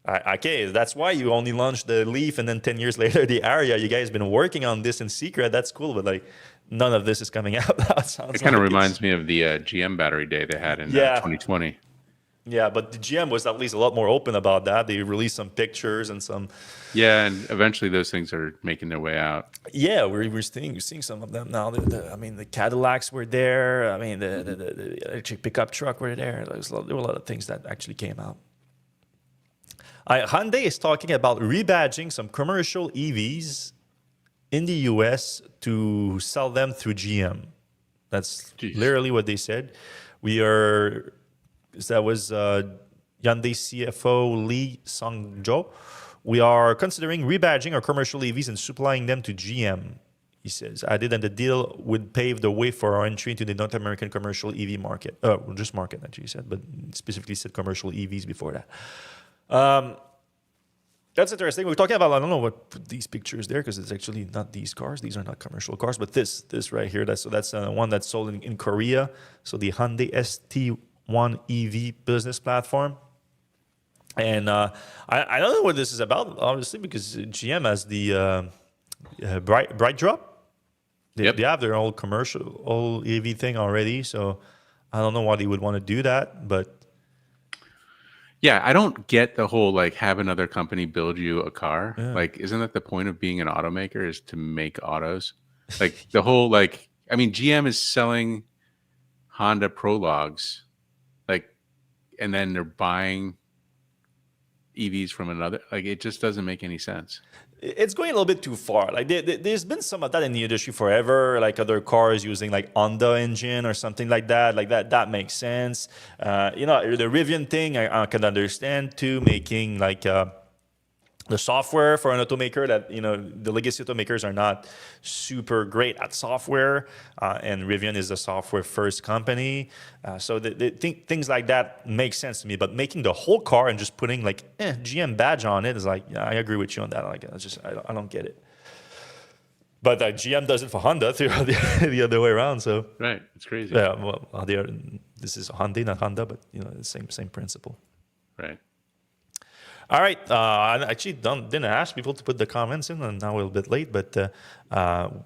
okay, that's why you only launched the Leaf, and then 10 years later the Aria. You guys been working on this in secret. That's cool, but like none of this is coming out now. It kind of reminds me of the GM battery day they had in 2020. Yeah, but the GM was at least a lot more open about that. They released some pictures and some. Yeah, and eventually those things are making their way out. Yeah, we're seeing some of them now. I mean, the Cadillacs were there. I mean, the electric pickup truck were there. There were a lot of things that actually came out. Hyundai is talking about rebadging some commercial EVs in the US to sell them through GM. That's literally what they said. That was Hyundai CFO Lee Sung-jo. We are considering rebadging our commercial EVs and supplying them to GM, he says. Added that the deal would pave the way for our entry into the North American commercial EV market. Just market, actually, he said, but specifically said commercial EVs before that. That's interesting. We're talking about, I don't know what put these pictures there, because it's actually not these cars. These are not commercial cars, but this right here. That's one that's sold in Korea. So the Hyundai ST1 EV business platform. And I don't know what this is about, obviously, because GM has the Bright Drop. They have their old old EV thing already. So I don't know why they would want to do that, but. Yeah, I don't get the whole like have another company build you a car. Yeah. Like, isn't that the point of being an automaker, is to make autos? Like the whole like, I mean, GM is selling Honda Prologues, like, and then they're buying EVs from another. Like, it just doesn't make any sense. It's going a little bit too far. Like there's been some of that in the industry forever. Like other cars using like Honda engine or something like that. Like that makes sense. The Rivian thing I can understand too. Making like the software for an automaker that the legacy automakers are not super great at software, and Rivian is a software first company. So things like that make sense to me. But making the whole car and just putting like GM badge on it is like, yeah, I agree with you on that. Like, I don't get it. But GM does it for Honda through the other way around. So right, it's crazy. Yeah, well, this is Hyundai, not Honda, but the same principle. Right. All right. I actually didn't ask people to put the comments in, and now we're a bit late, but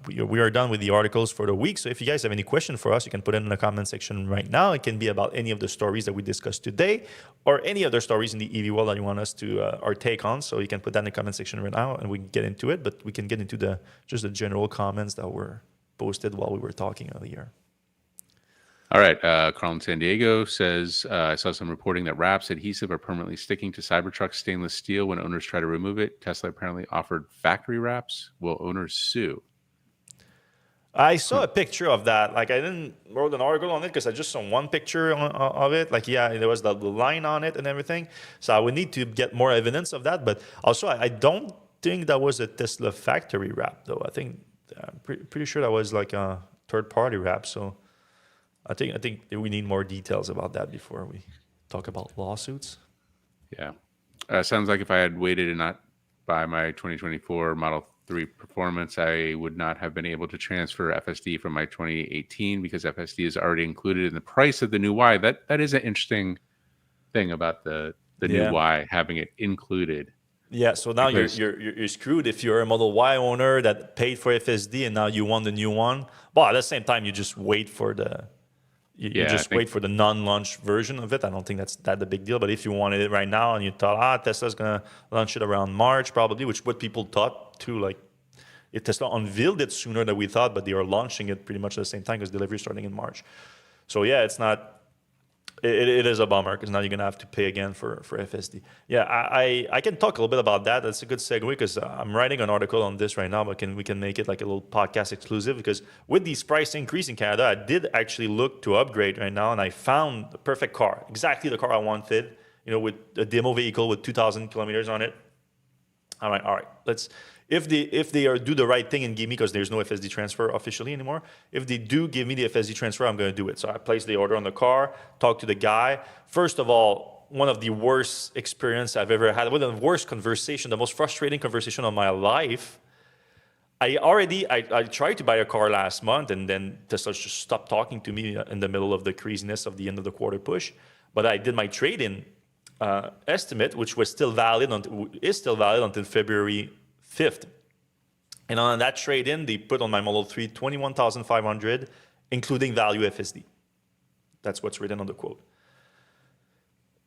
we are done with the articles for the week. So if you guys have any question for us, you can put it in the comment section right now. It can be about any of the stories that we discussed today, or any other stories in the EV world that you want us to our take on. So you can put that in the comment section right now, and we can get into it. But we can get into just the general comments that were posted while we were talking earlier. All right. Carl in San Diego says, I saw some reporting that wraps adhesive are permanently sticking to Cybertruck's stainless steel when owners try to remove it. Tesla apparently offered factory wraps. Will owners sue? I saw a picture of that. Like, I didn't wrote an article on it because I just saw one picture of it. Like, yeah, there was the line on it and everything. So I would need to get more evidence of that. But also, I don't think that was a Tesla factory wrap, though. I think I'm pretty sure that was like a third-party wrap. So I think we need more details about that before we talk about lawsuits. Yeah. Sounds like if I had waited and not buy my 2024 Model 3 Performance, I would not have been able to transfer FSD from my 2018 because FSD is already included in the price of the new Y. That is an interesting thing about the new Y, having it included. Yeah, so now you're screwed if you're a Model Y owner that paid for FSD and now you want the new one. But at the same time, you just wait for the... You wait for the non-launch version of it. I don't think that's a big deal. But if you wanted it right now and you thought, Tesla's going to launch it around March probably, which what people thought too. Like, Tesla unveiled it sooner than we thought, but they are launching it pretty much at the same time because delivery is starting in March. So yeah, it's not... It is a bummer because now you're going to have to pay again for FSD. Yeah, I can talk a little bit about that. That's a good segue because I'm writing an article on this right now, but we can make it like a little podcast exclusive because with these price increase in Canada, I did actually look to upgrade right now, and I found the perfect car, exactly the car I wanted, with a demo vehicle with 2,000 kilometers on it. I'm like, all right, let's... If they do the right thing and give me, because there's no FSD transfer officially anymore, if they do give me the FSD transfer, I'm going to do it. So I placed the order on the car, talked to the guy. First of all, one of the worst experience I've ever had, one of the worst conversation, the most frustrating conversation of my life. I tried to buy a car last month, and then Tesla just stopped talking to me in the middle of the craziness of the end of the quarter push. But I did my trade-in estimate, which was still valid is still valid until February 5th. And on that trade-in, they put on my Model 3 $21,500, including value FSD. That's what's written on the quote.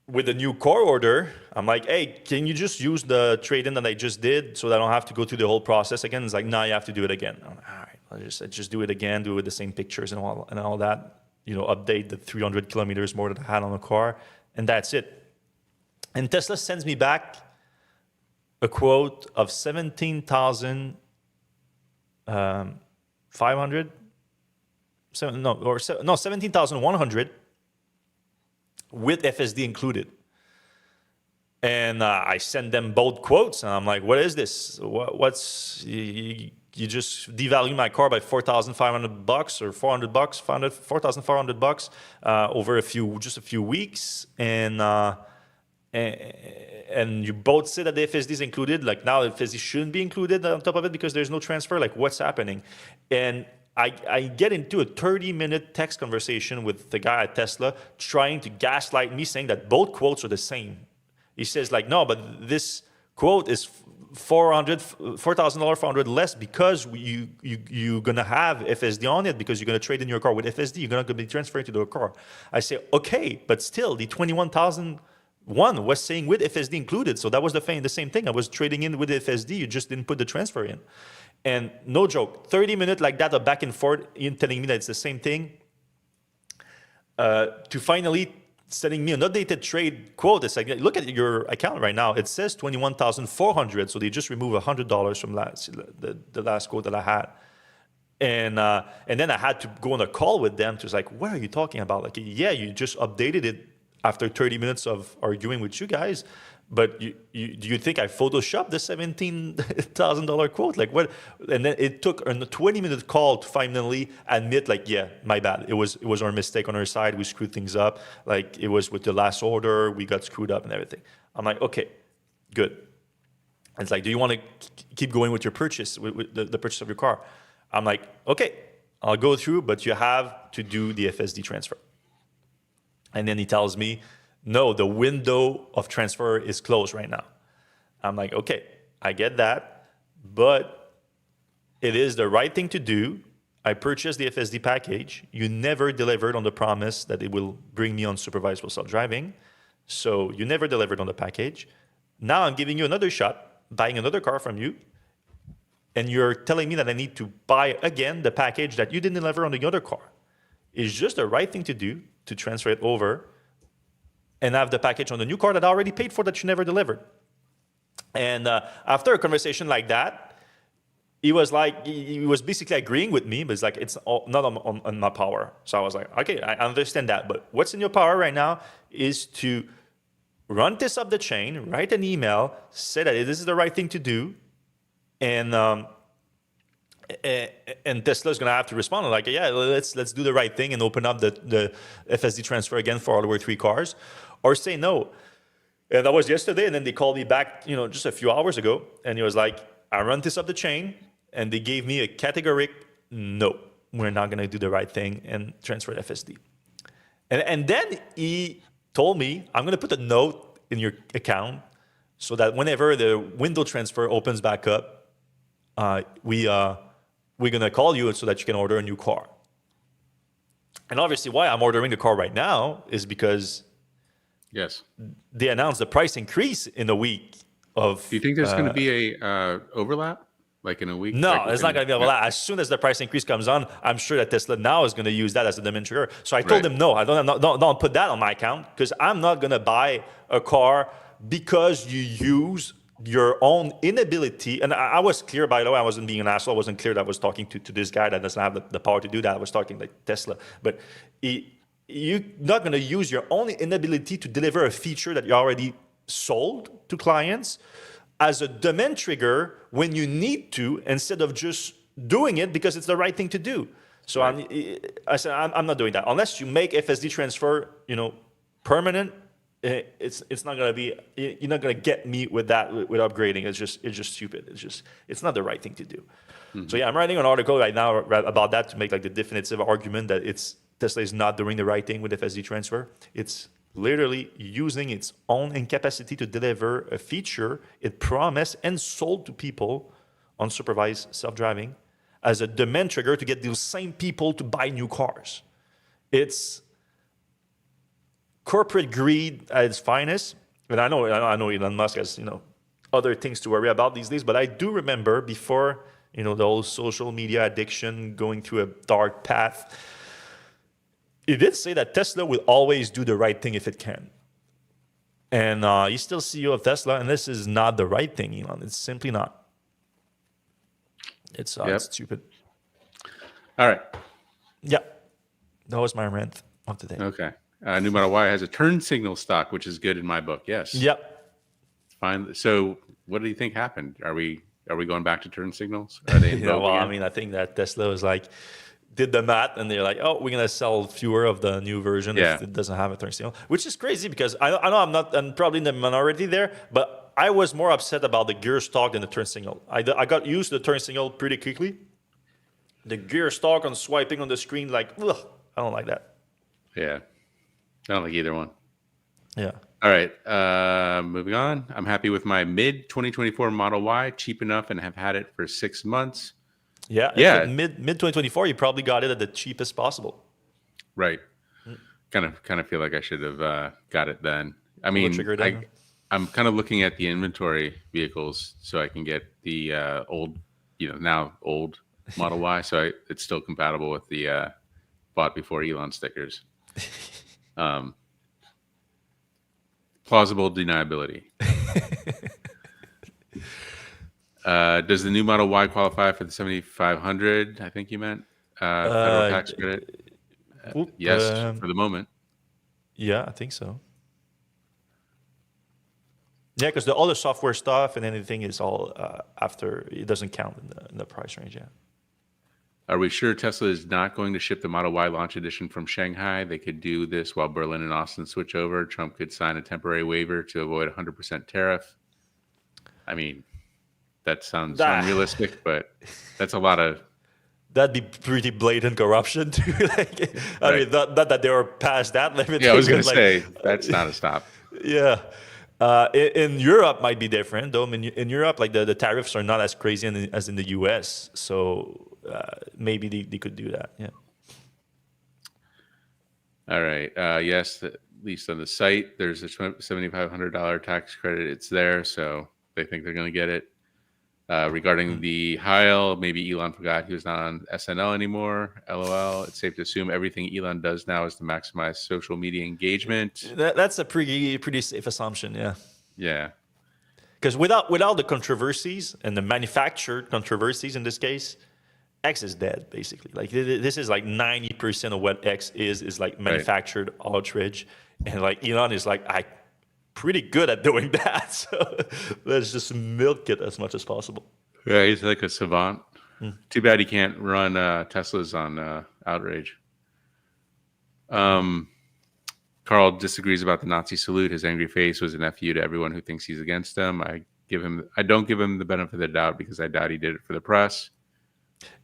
With the new car order, I'm like, hey, can you just use the trade-in that I just did so that I don't have to go through the whole process again? It's like, no, you have to do it again. I'm like, all right, I just do it again, do it with the same pictures and all that. Update the 300 kilometers more that I had on the car, and that's it. And Tesla sends me back a quote of $17,500. $17,100 with FSD included. And I send them both quotes, and I'm like, what is this? What's you just devalue my car by $4,500 or $400, $4,400 over a few weeks, and you both say that the FSD is included. Like, now the FSD shouldn't be included on top of it because there's no transfer. Like, what's happening? And I get into a 30-minute text conversation with the guy at Tesla trying to gaslight me, saying that both quotes are the same. He says, like, no, but this quote is $4,400 less because you're going to have FSD on it, because you're going to trade in your car with FSD. You're going to be transferring to the car. I say, okay, but still, the 21,001 was saying with FSD included. So that was the same thing. I was trading in with FSD. You just didn't put the transfer in. And no joke, 30 minutes like that of back and forth, in telling me that it's the same thing, to finally sending me an updated trade quote. It's like, look at your account right now. It says $21,400, so they just removed $100 from the last quote that I had. And then I had to go on a call with them to like, what are you talking about? Like, yeah, you just updated it after 30 minutes of arguing with you guys. But do you think I photoshopped the $17,000 quote? Like, what? And then it took a 20-minute call to finally admit, like, yeah, my bad. It was our mistake on our side. We screwed things up. Like, it was with the last order. We got screwed up and everything. I'm like, okay, good. And it's like, do you want to keep going with your purchase, with the purchase of your car? I'm like, okay, I'll go through, but you have to do the FSD transfer. And then he tells me, no, the window of transfer is closed right now. I'm like, okay, I get that, but it is the right thing to do. I purchased the FSD package. You never delivered on the promise that it will bring me unsupervised full self-driving. So you never delivered on the package. Now I'm giving you another shot, buying another car from you, and you're telling me that I need to buy again the package that you didn't deliver on the other car. It's just the right thing to do to transfer it over and have the package on the new car that I already paid for that you never delivered. And after a conversation like that, he was basically agreeing with me, but it's like, it's not on my power. So I was like, okay, I understand that, but what's in your power right now is to run this up the chain, write an email, say that this is the right thing to do, and Tesla's going to have to respond like, yeah, let's do the right thing and open up the FSD transfer again for all our 3 cars, or say no. And that was yesterday, and then they called me back, just a few hours ago, and he was like, I run this up the chain, and they gave me a categoric no, we're not going to do the right thing and transfer FSD. And then he told me, I'm going to put a note in your account so that whenever the window transfer opens back up, we're going to call you so that you can order a new car. And obviously why I'm ordering the car right now is because yes, they announced the price increase in a week of... Do you think there's going to be a overlap, like in a week? No, like it's not going to be overlap. As soon as the price increase comes on, I'm sure that Tesla now is going to use that as a demand trigger. So I told them, no, I don't put that on my account, because I'm not going to buy a car because you use your own inability. And I was clear, by the way, I wasn't being an asshole. I wasn't clear that I was talking to this guy that doesn't have the power to do that. I was talking like Tesla. But you're not going to use your own inability to deliver a feature that you already sold to clients as a demand trigger when you need to, instead of just doing it because it's the right thing to do. So I said, I'm not doing that. Unless you make FSD transfer, permanent, It's not gonna be. You're not gonna get me with that with upgrading. It's just stupid. It's not the right thing to do. So yeah, I'm writing an article right now about that to make like the definitive argument that Tesla is not doing the right thing with FSD transfer. It's literally using its own incapacity to deliver a feature it promised and sold to people on supervised self-driving as a demand trigger to get those same people to buy new cars. It's corporate greed at its finest. And I know Elon Musk has, other things to worry about these days, but I do remember before, the whole social media addiction going through a dark path, he did say that Tesla will always do the right thing if it can. And he's still CEO of Tesla, and this is not the right thing, Elon. It's simply not. It's stupid. All right. Yeah. That was my rant of the day. Okay. New Model Y has a turn signal stock, which is good in my book. Yes. Yep. Fine. So what do you think happened? Are we going back to turn signals? Are they in vogue again? I mean, I think that Tesla was like, did the math, and they're like, oh, we're going to sell fewer of the new version if it doesn't have a turn signal, which is crazy because I know I'm probably in the minority there, but I was more upset about the gear stalk than the turn signal. I got used to the turn signal pretty quickly. The gear stalk on swiping on the screen, like, ugh, I don't like that. Yeah. I don't like either one. Yeah. All right. Moving on. I'm happy with my mid 2024 Model Y, cheap enough, and have had it for 6 months. Yeah. Yeah. Mid 2024, you probably got it at the cheapest possible. Right. Kind of feel like I should have got it then. I mean, I'm kind of looking at the inventory vehicles so I can get the old, now old Model Y. So it's still compatible with the bought before Elon stickers. Plausible deniability. Does the new Model Y qualify for the 7,500? I think you meant federal tax credit. Yes, for the moment. Yeah, I think so. Yeah, because all the software stuff and anything is all after. It doesn't count in the price range. Yeah. Are we sure Tesla is not going to ship the Model Y launch edition from Shanghai? They could do this while Berlin and Austin switch over. Trump could sign a temporary waiver to avoid a 100% tariff. I mean, that sounds unrealistic, but that's a lot of... That'd be pretty blatant corruption, too. I mean, not that they were past that limit. Yeah, I was going to say, that's not a stop. Yeah. In Europe might be different, though. I mean, in Europe, like the tariffs are not as crazy as in the US. So maybe they could do that. Yeah. All right. Yes, at least on the site, there's a $7,500 tax credit. It's there, so they think they're going to get it. Regarding the Heil, maybe Elon forgot he was not on SNL anymore. LOL. It's safe to assume everything Elon does now is to maximize social media engagement. That's a pretty safe assumption, yeah. Yeah. Because without the controversies and the manufactured controversies in this case, X is dead, basically. Like this is like 90% of what X is like manufactured outrage. And like Elon is like, pretty good at doing that. So let's just milk it as much as possible. Yeah, he's like a savant. Too bad he can't run Teslas on outrage. Carl disagrees about the Nazi salute. His angry face was an FU to everyone who thinks he's against them. I don't give him the benefit of the doubt because I doubt he did it for the press.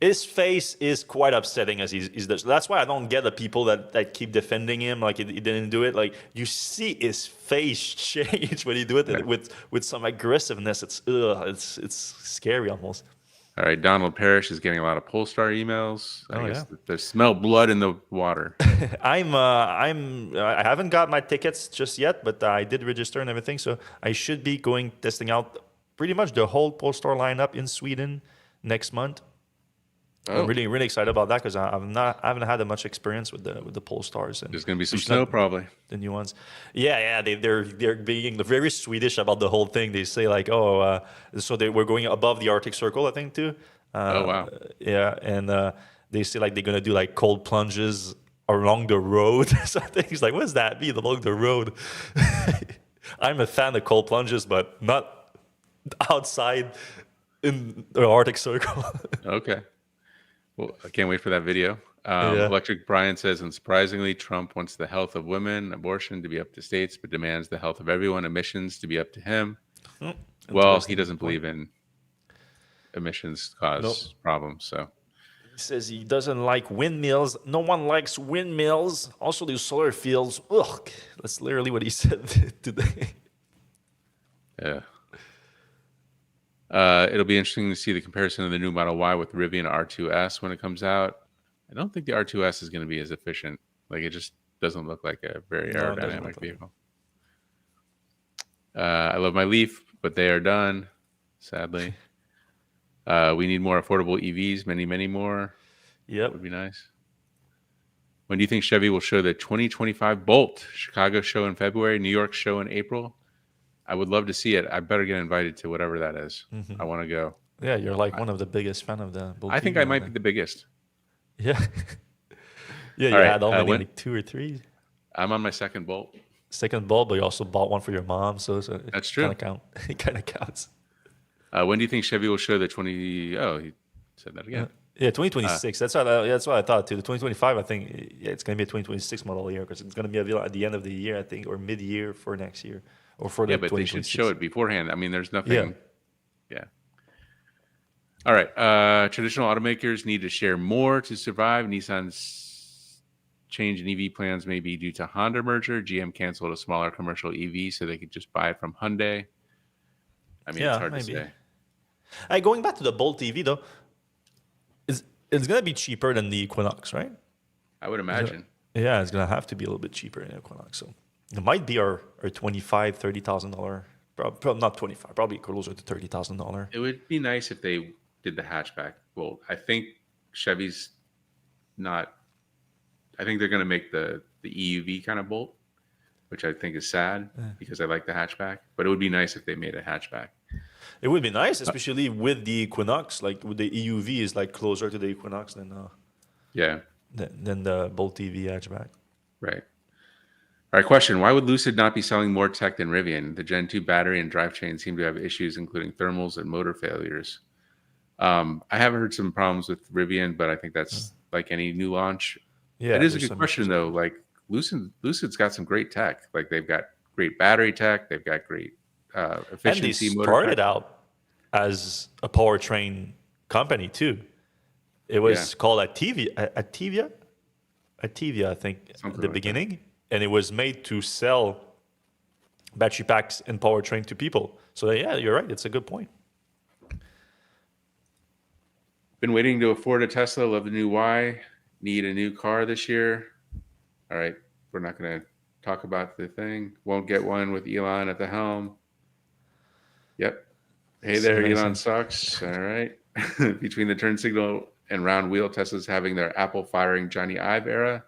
His face is quite upsetting as he's does. That's why I don't get the people that keep defending him like he didn't do it. Like you see his face change when you do it with some aggressiveness. It's scary almost. All right, Donald Parrish is getting a lot of Polestar emails. I guess they smell blood in the water. I haven't got my tickets just yet, but I did register and everything, so I should be testing out pretty much the whole Polestar lineup in Sweden next month. Oh. I'm really, really excited about that because I haven't had that much experience with the Polestars. And there's going to be some snow, probably. The new ones, yeah. They're being very Swedish about the whole thing. They say like, so we're going above the Arctic Circle, I think too. Oh wow. Yeah, and they say like they're gonna do like cold plunges along the road. So I think it's like, what does that mean along the road? I'm a fan of cold plunges, but not outside in the Arctic Circle. Okay. Well, I can't wait for that video. Yeah. Electric Brian says, unsurprisingly, Trump wants the health of women, abortion to be up to states, but demands the health of everyone, emissions to be up to him. Hmm. Well, he Interesting doesn't point. believe in emissions No. cause problems. So He says he doesn't like windmills. No one likes windmills. Also, the solar fields. Ugh. That's literally what he said today. yeah. It'll be interesting to see the comparison of the new Model Y with Rivian R2S when it comes out. I don't think the R2S is going to be as efficient. Like it just doesn't look like a very No, it doesn't aerodynamic look like. vehicle. I love my Leaf, but they are done, sadly. We need more affordable EVs, many, many more. Yep. Would be nice. When do you think Chevy will show the 2025 Bolt? Chicago show in February, New York show in April. I would love to see it. I better get invited to whatever that is. I want to go. Yeah, you're like one of the biggest fan of the Bolt I think TV I might then. be the biggest. Yeah. Yeah, you All right, had how many, when- like 2 or 3? I'm on my second Bolt. Second Bolt, but you also bought one for your mom, so it That's kind true. of count. It kind of counts. When do you think Chevy will show the 20? Oh, he said that again. Yeah, 2026. That's what I thought too. The 2025, I think, yeah, it's gonna be a 2026 model year because it's gonna be available at the end of the year, I think, or mid-year for next year, or for the Yeah, but they should 2026. show it beforehand. I mean, there's nothing. Yeah. Yeah. All right. Traditional automakers need to share more to survive. Nissan's change in EV plans may be due to Honda merger. GM canceled a smaller commercial EV so they could just buy it from Hyundai. I mean, Yeah, it's hard maybe. to say. Hey, going back to the Bolt EV though, it's gonna be cheaper than the Equinox, right? I would imagine. Yeah, it's gonna have to be a little bit cheaper than the Equinox. So it might be our $25,000-$30,000. Probably not 25, probably closer to $30,000. It would be nice if they did the hatchback. Well, I think Chevy's not. I think they're going to make the EUV kind of Bolt, which I think is sad because I like the hatchback. But it would be nice if they made a hatchback. It would be nice, especially with the Equinox. Like with the EUV is like closer to the Equinox than Yeah, than the Bolt EV hatchback. right. All right, question. Why would Lucid not be selling more tech than Rivian? The Gen 2 battery and drivetrain seem to have issues, including thermals and motor failures. I have heard some problems with Rivian, but I think that's like any new launch. Yeah, It is a there's good some question, issues. though. Like Lucid's got some great tech. Like they've got great battery tech. They've got great And they efficiency motor started tech. out as a powertrain company too. It was called Ativia, I think, at Something the like beginning, and it was made to sell battery packs and powertrain to people. So yeah, you're right. It's a good point. Been waiting to afford a Tesla. Love the new Y. Need a new car this year. All right. We're not going to talk about the thing. Won't get one with Elon at the helm. Yep. Hey there, Amazing. Elon sucks. All right. Between the turn signal and round wheel, Tesla's having their Apple firing Johnny Ive era.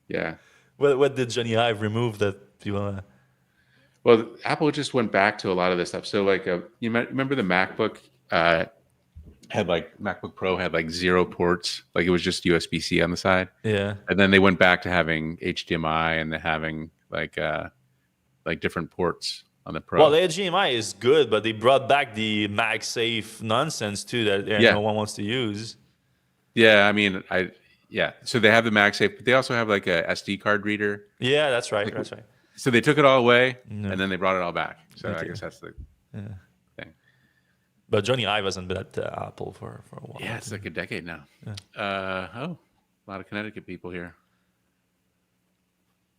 Yeah. What did Johnny Ive remove that you want to? Well, Apple just went back to a lot of this stuff. So, like, you might remember the MacBook had like MacBook Pro had like 0 ports, like it was just USB-C on the side. Yeah. And then they went back to having HDMI and having like different ports on the Pro. Well, the HDMI is good, but they brought back the MagSafe nonsense too that no one wants to use. Yeah, I mean, So they have the MagSafe, but they also have like a SD card reader. Yeah, that's right. That's right. So they took it all away and then they brought it all back. So I guess that's the thing. But Johnny Ive hasn't been at Apple for a while. Yeah, it's like a decade now. A lot of Connecticut people here.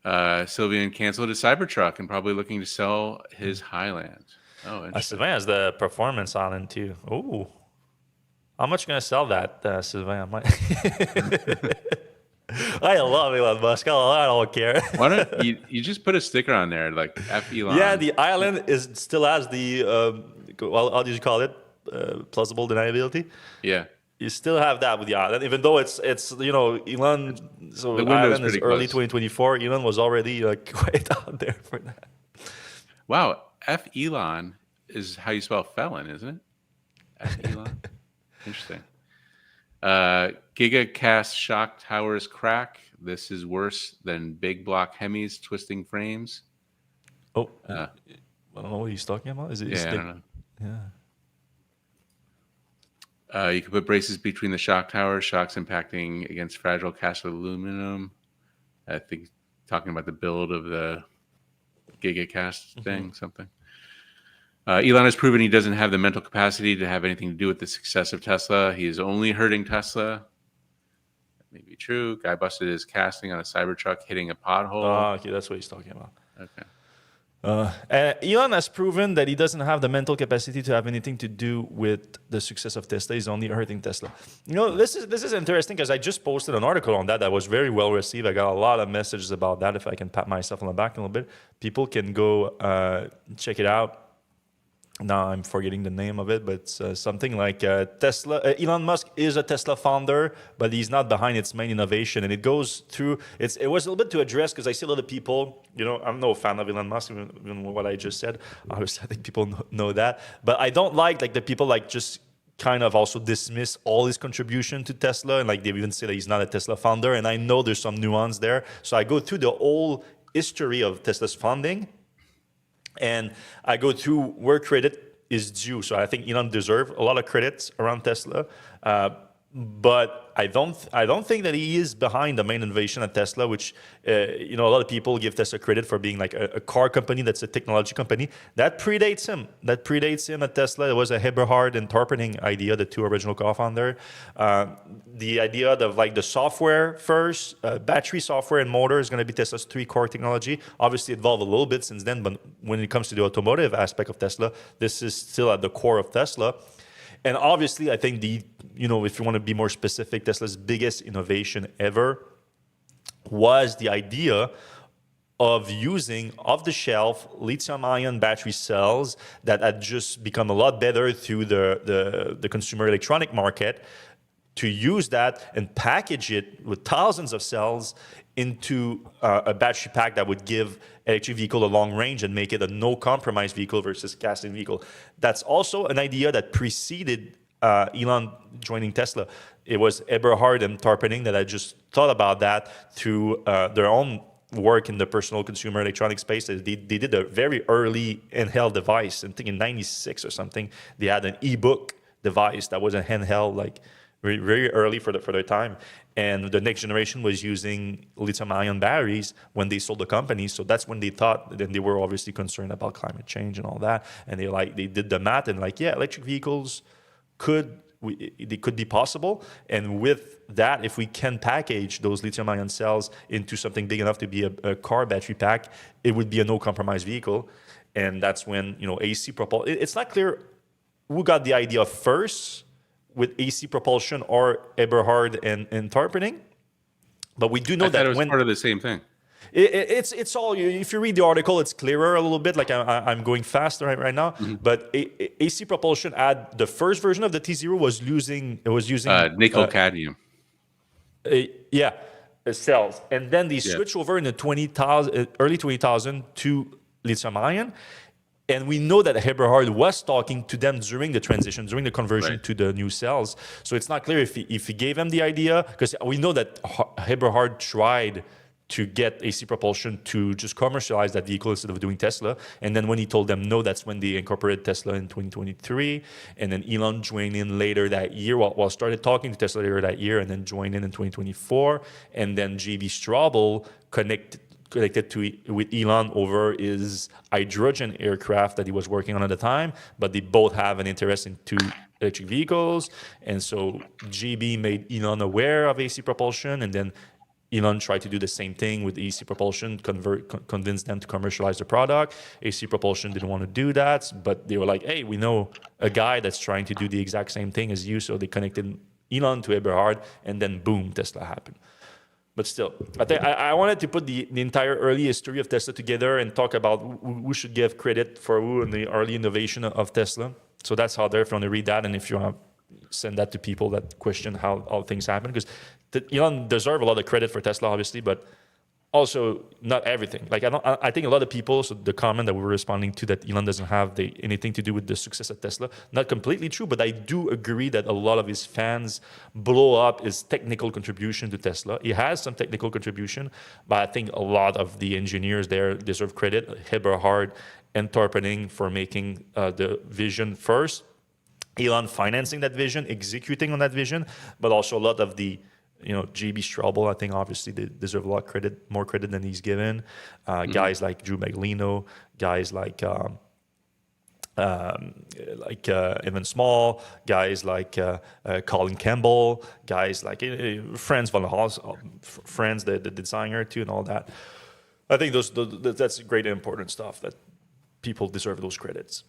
Sylvian canceled his Cybertruck and probably looking to sell his Highland. Oh, interesting. Sylvain has the performance on it too. Oh, how much gonna sell that, Sylvain? I love Elon Musk. I don't care. Why don't you just put a sticker on there like F Elon? Yeah, the island still has the how do you call it? Plausible deniability. Yeah. You still have that with the island, even though it's Elon. So The the window's island is pretty early close. 2024. Elon was already like quite out there for that. Wow, F Elon is how you spell felon, isn't it? F Elon. Interesting. Gigacast shock towers crack. This is worse than big block Hemis twisting frames. Oh, I don't know what he's talking about. Is it? Yeah, I don't know. You can put braces between the shock towers, shocks impacting against fragile cast aluminum. I think talking about the build of the gigacast thing, something. Elon has proven he doesn't have the mental capacity to have anything to do with the success of Tesla. He is only hurting Tesla. That may be true. Guy busted his casting on a Cybertruck hitting a pothole. Okay, that's what he's talking about. Okay. Elon has proven that he doesn't have the mental capacity to have anything to do with the success of Tesla. He's only hurting Tesla. This is interesting because I just posted an article on that was very well received. I got a lot of messages about that. If I can pat myself on the back a little bit, people can go check it out. Now I'm forgetting the name of it, but it's something like Tesla. Elon Musk is a Tesla founder, but he's not behind its main innovation. And it goes through. It was a little bit to address because I see a lot of people. I'm no fan of Elon Musk, even what I just said. Obviously, I think people know that, but I don't like the people just kind of also dismiss all his contribution to Tesla, and they even say that he's not a Tesla founder. And I know there's some nuance there, so I go through the whole history of Tesla's founding. And I go through where credit is due. So I think Elon deserves a lot of credits around Tesla. But I don't think that he is behind the main innovation at Tesla, which a lot of people give Tesla credit for being a car company that's a technology company. That predates him. At Tesla. It was a Eberhard and Tarpenning idea, the two original co-founders. The idea of the software first, battery software and motor is going to be Tesla's 3 core technology. Obviously, it evolved a little bit since then, but when it comes to the automotive aspect of Tesla, this is still at the core of Tesla. And obviously, I think if you want to be more specific, Tesla's biggest innovation ever was the idea of using off-the-shelf lithium-ion battery cells that had just become a lot better through the consumer electronic market, to use that and package it with thousands of cells into a battery pack that would give electric vehicle a long range and make it a no-compromise vehicle versus casting vehicle. That's also an idea that preceded Elon joining Tesla. It was Eberhard and Tarpenning that had just thought about that through their own work in the personal consumer electronic space. They did a very early handheld device. I think in '96 or something, they had an e-book device that was a handheld, very, very early for their time. And the next generation was using lithium-ion batteries when they sold the company. So that's when they thought, then they were obviously concerned about climate change and all that. And they did the math and electric vehicles could be possible. And with that, if we can package those lithium-ion cells into something big enough to be a car battery pack, it would be a no-compromise vehicle. And that's when, AC propulsion. It's not clear who got the idea first, with AC propulsion or Eberhard and Tarpenning. But we do know that it was part of the same thing. It's all, if you read the article, it's clearer a little bit. I'm going fast right now. Mm-hmm. But AC propulsion had the first version of the T0 was using nickel cadmium. Cells. And then they switched over in the early 2000 to lithium ion. And we know that Eberhard was talking to them during the transition, during the conversion to the new cells. So it's not clear if he gave them the idea, because we know that Eberhard tried to get AC propulsion to just commercialize that vehicle instead of doing Tesla. And then when he told them no, that's when they incorporated Tesla in 2023. And then Elon joined in later that year, started talking to Tesla later that year, and then joined in 2024. And then J.B. Straubel connected with Elon over his hydrogen aircraft that he was working on at the time, but they both have an interest in two electric vehicles. And so JB made Elon aware of AC propulsion, and then Elon tried to do the same thing with AC propulsion, convince them to commercialize the product. AC propulsion didn't want to do that, but they were like, hey, we know a guy that's trying to do the exact same thing as you. So they connected Elon to Eberhard, and then boom, Tesla happened. But still, I wanted to put the entire early history of Tesla together and talk about who should give credit for who in the early innovation of Tesla. So that's out there if you want to read that, and if you want to send that to people that question how all things happen. Because Elon deserves a lot of credit for Tesla, obviously, but also not everything. I think a lot of people, so the comment that we were responding to, that Elon doesn't have anything to do with the success of Tesla, not completely true, but I do agree that a lot of his fans blow up his technical contribution to Tesla. He has some technical contribution, but I think a lot of the engineers there deserve credit, Eberhard and Tarpenning, for making the vision first. Elon financing that vision, executing on that vision, but also a lot of the, JB Straubel, I think obviously they deserve a lot of credit, more credit than he's given. Guys like Drew Maglino, guys like Evan Small, guys like Colin Campbell, guys like Franz von Haas, Franz, the designer too, and all that. I think that's great and important stuff that people deserve those credits.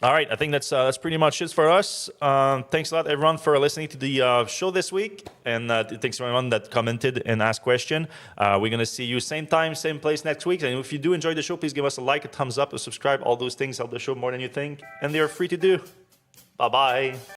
All right, I think that's pretty much it for us. Thanks a lot, everyone, for listening to the show this week, and thanks to everyone that commented and asked question. We're gonna see you same time, same place next week. And if you do enjoy the show, please give us a like, a thumbs up, a subscribe. All those things help the show more than you think, and they are free to do. Bye bye.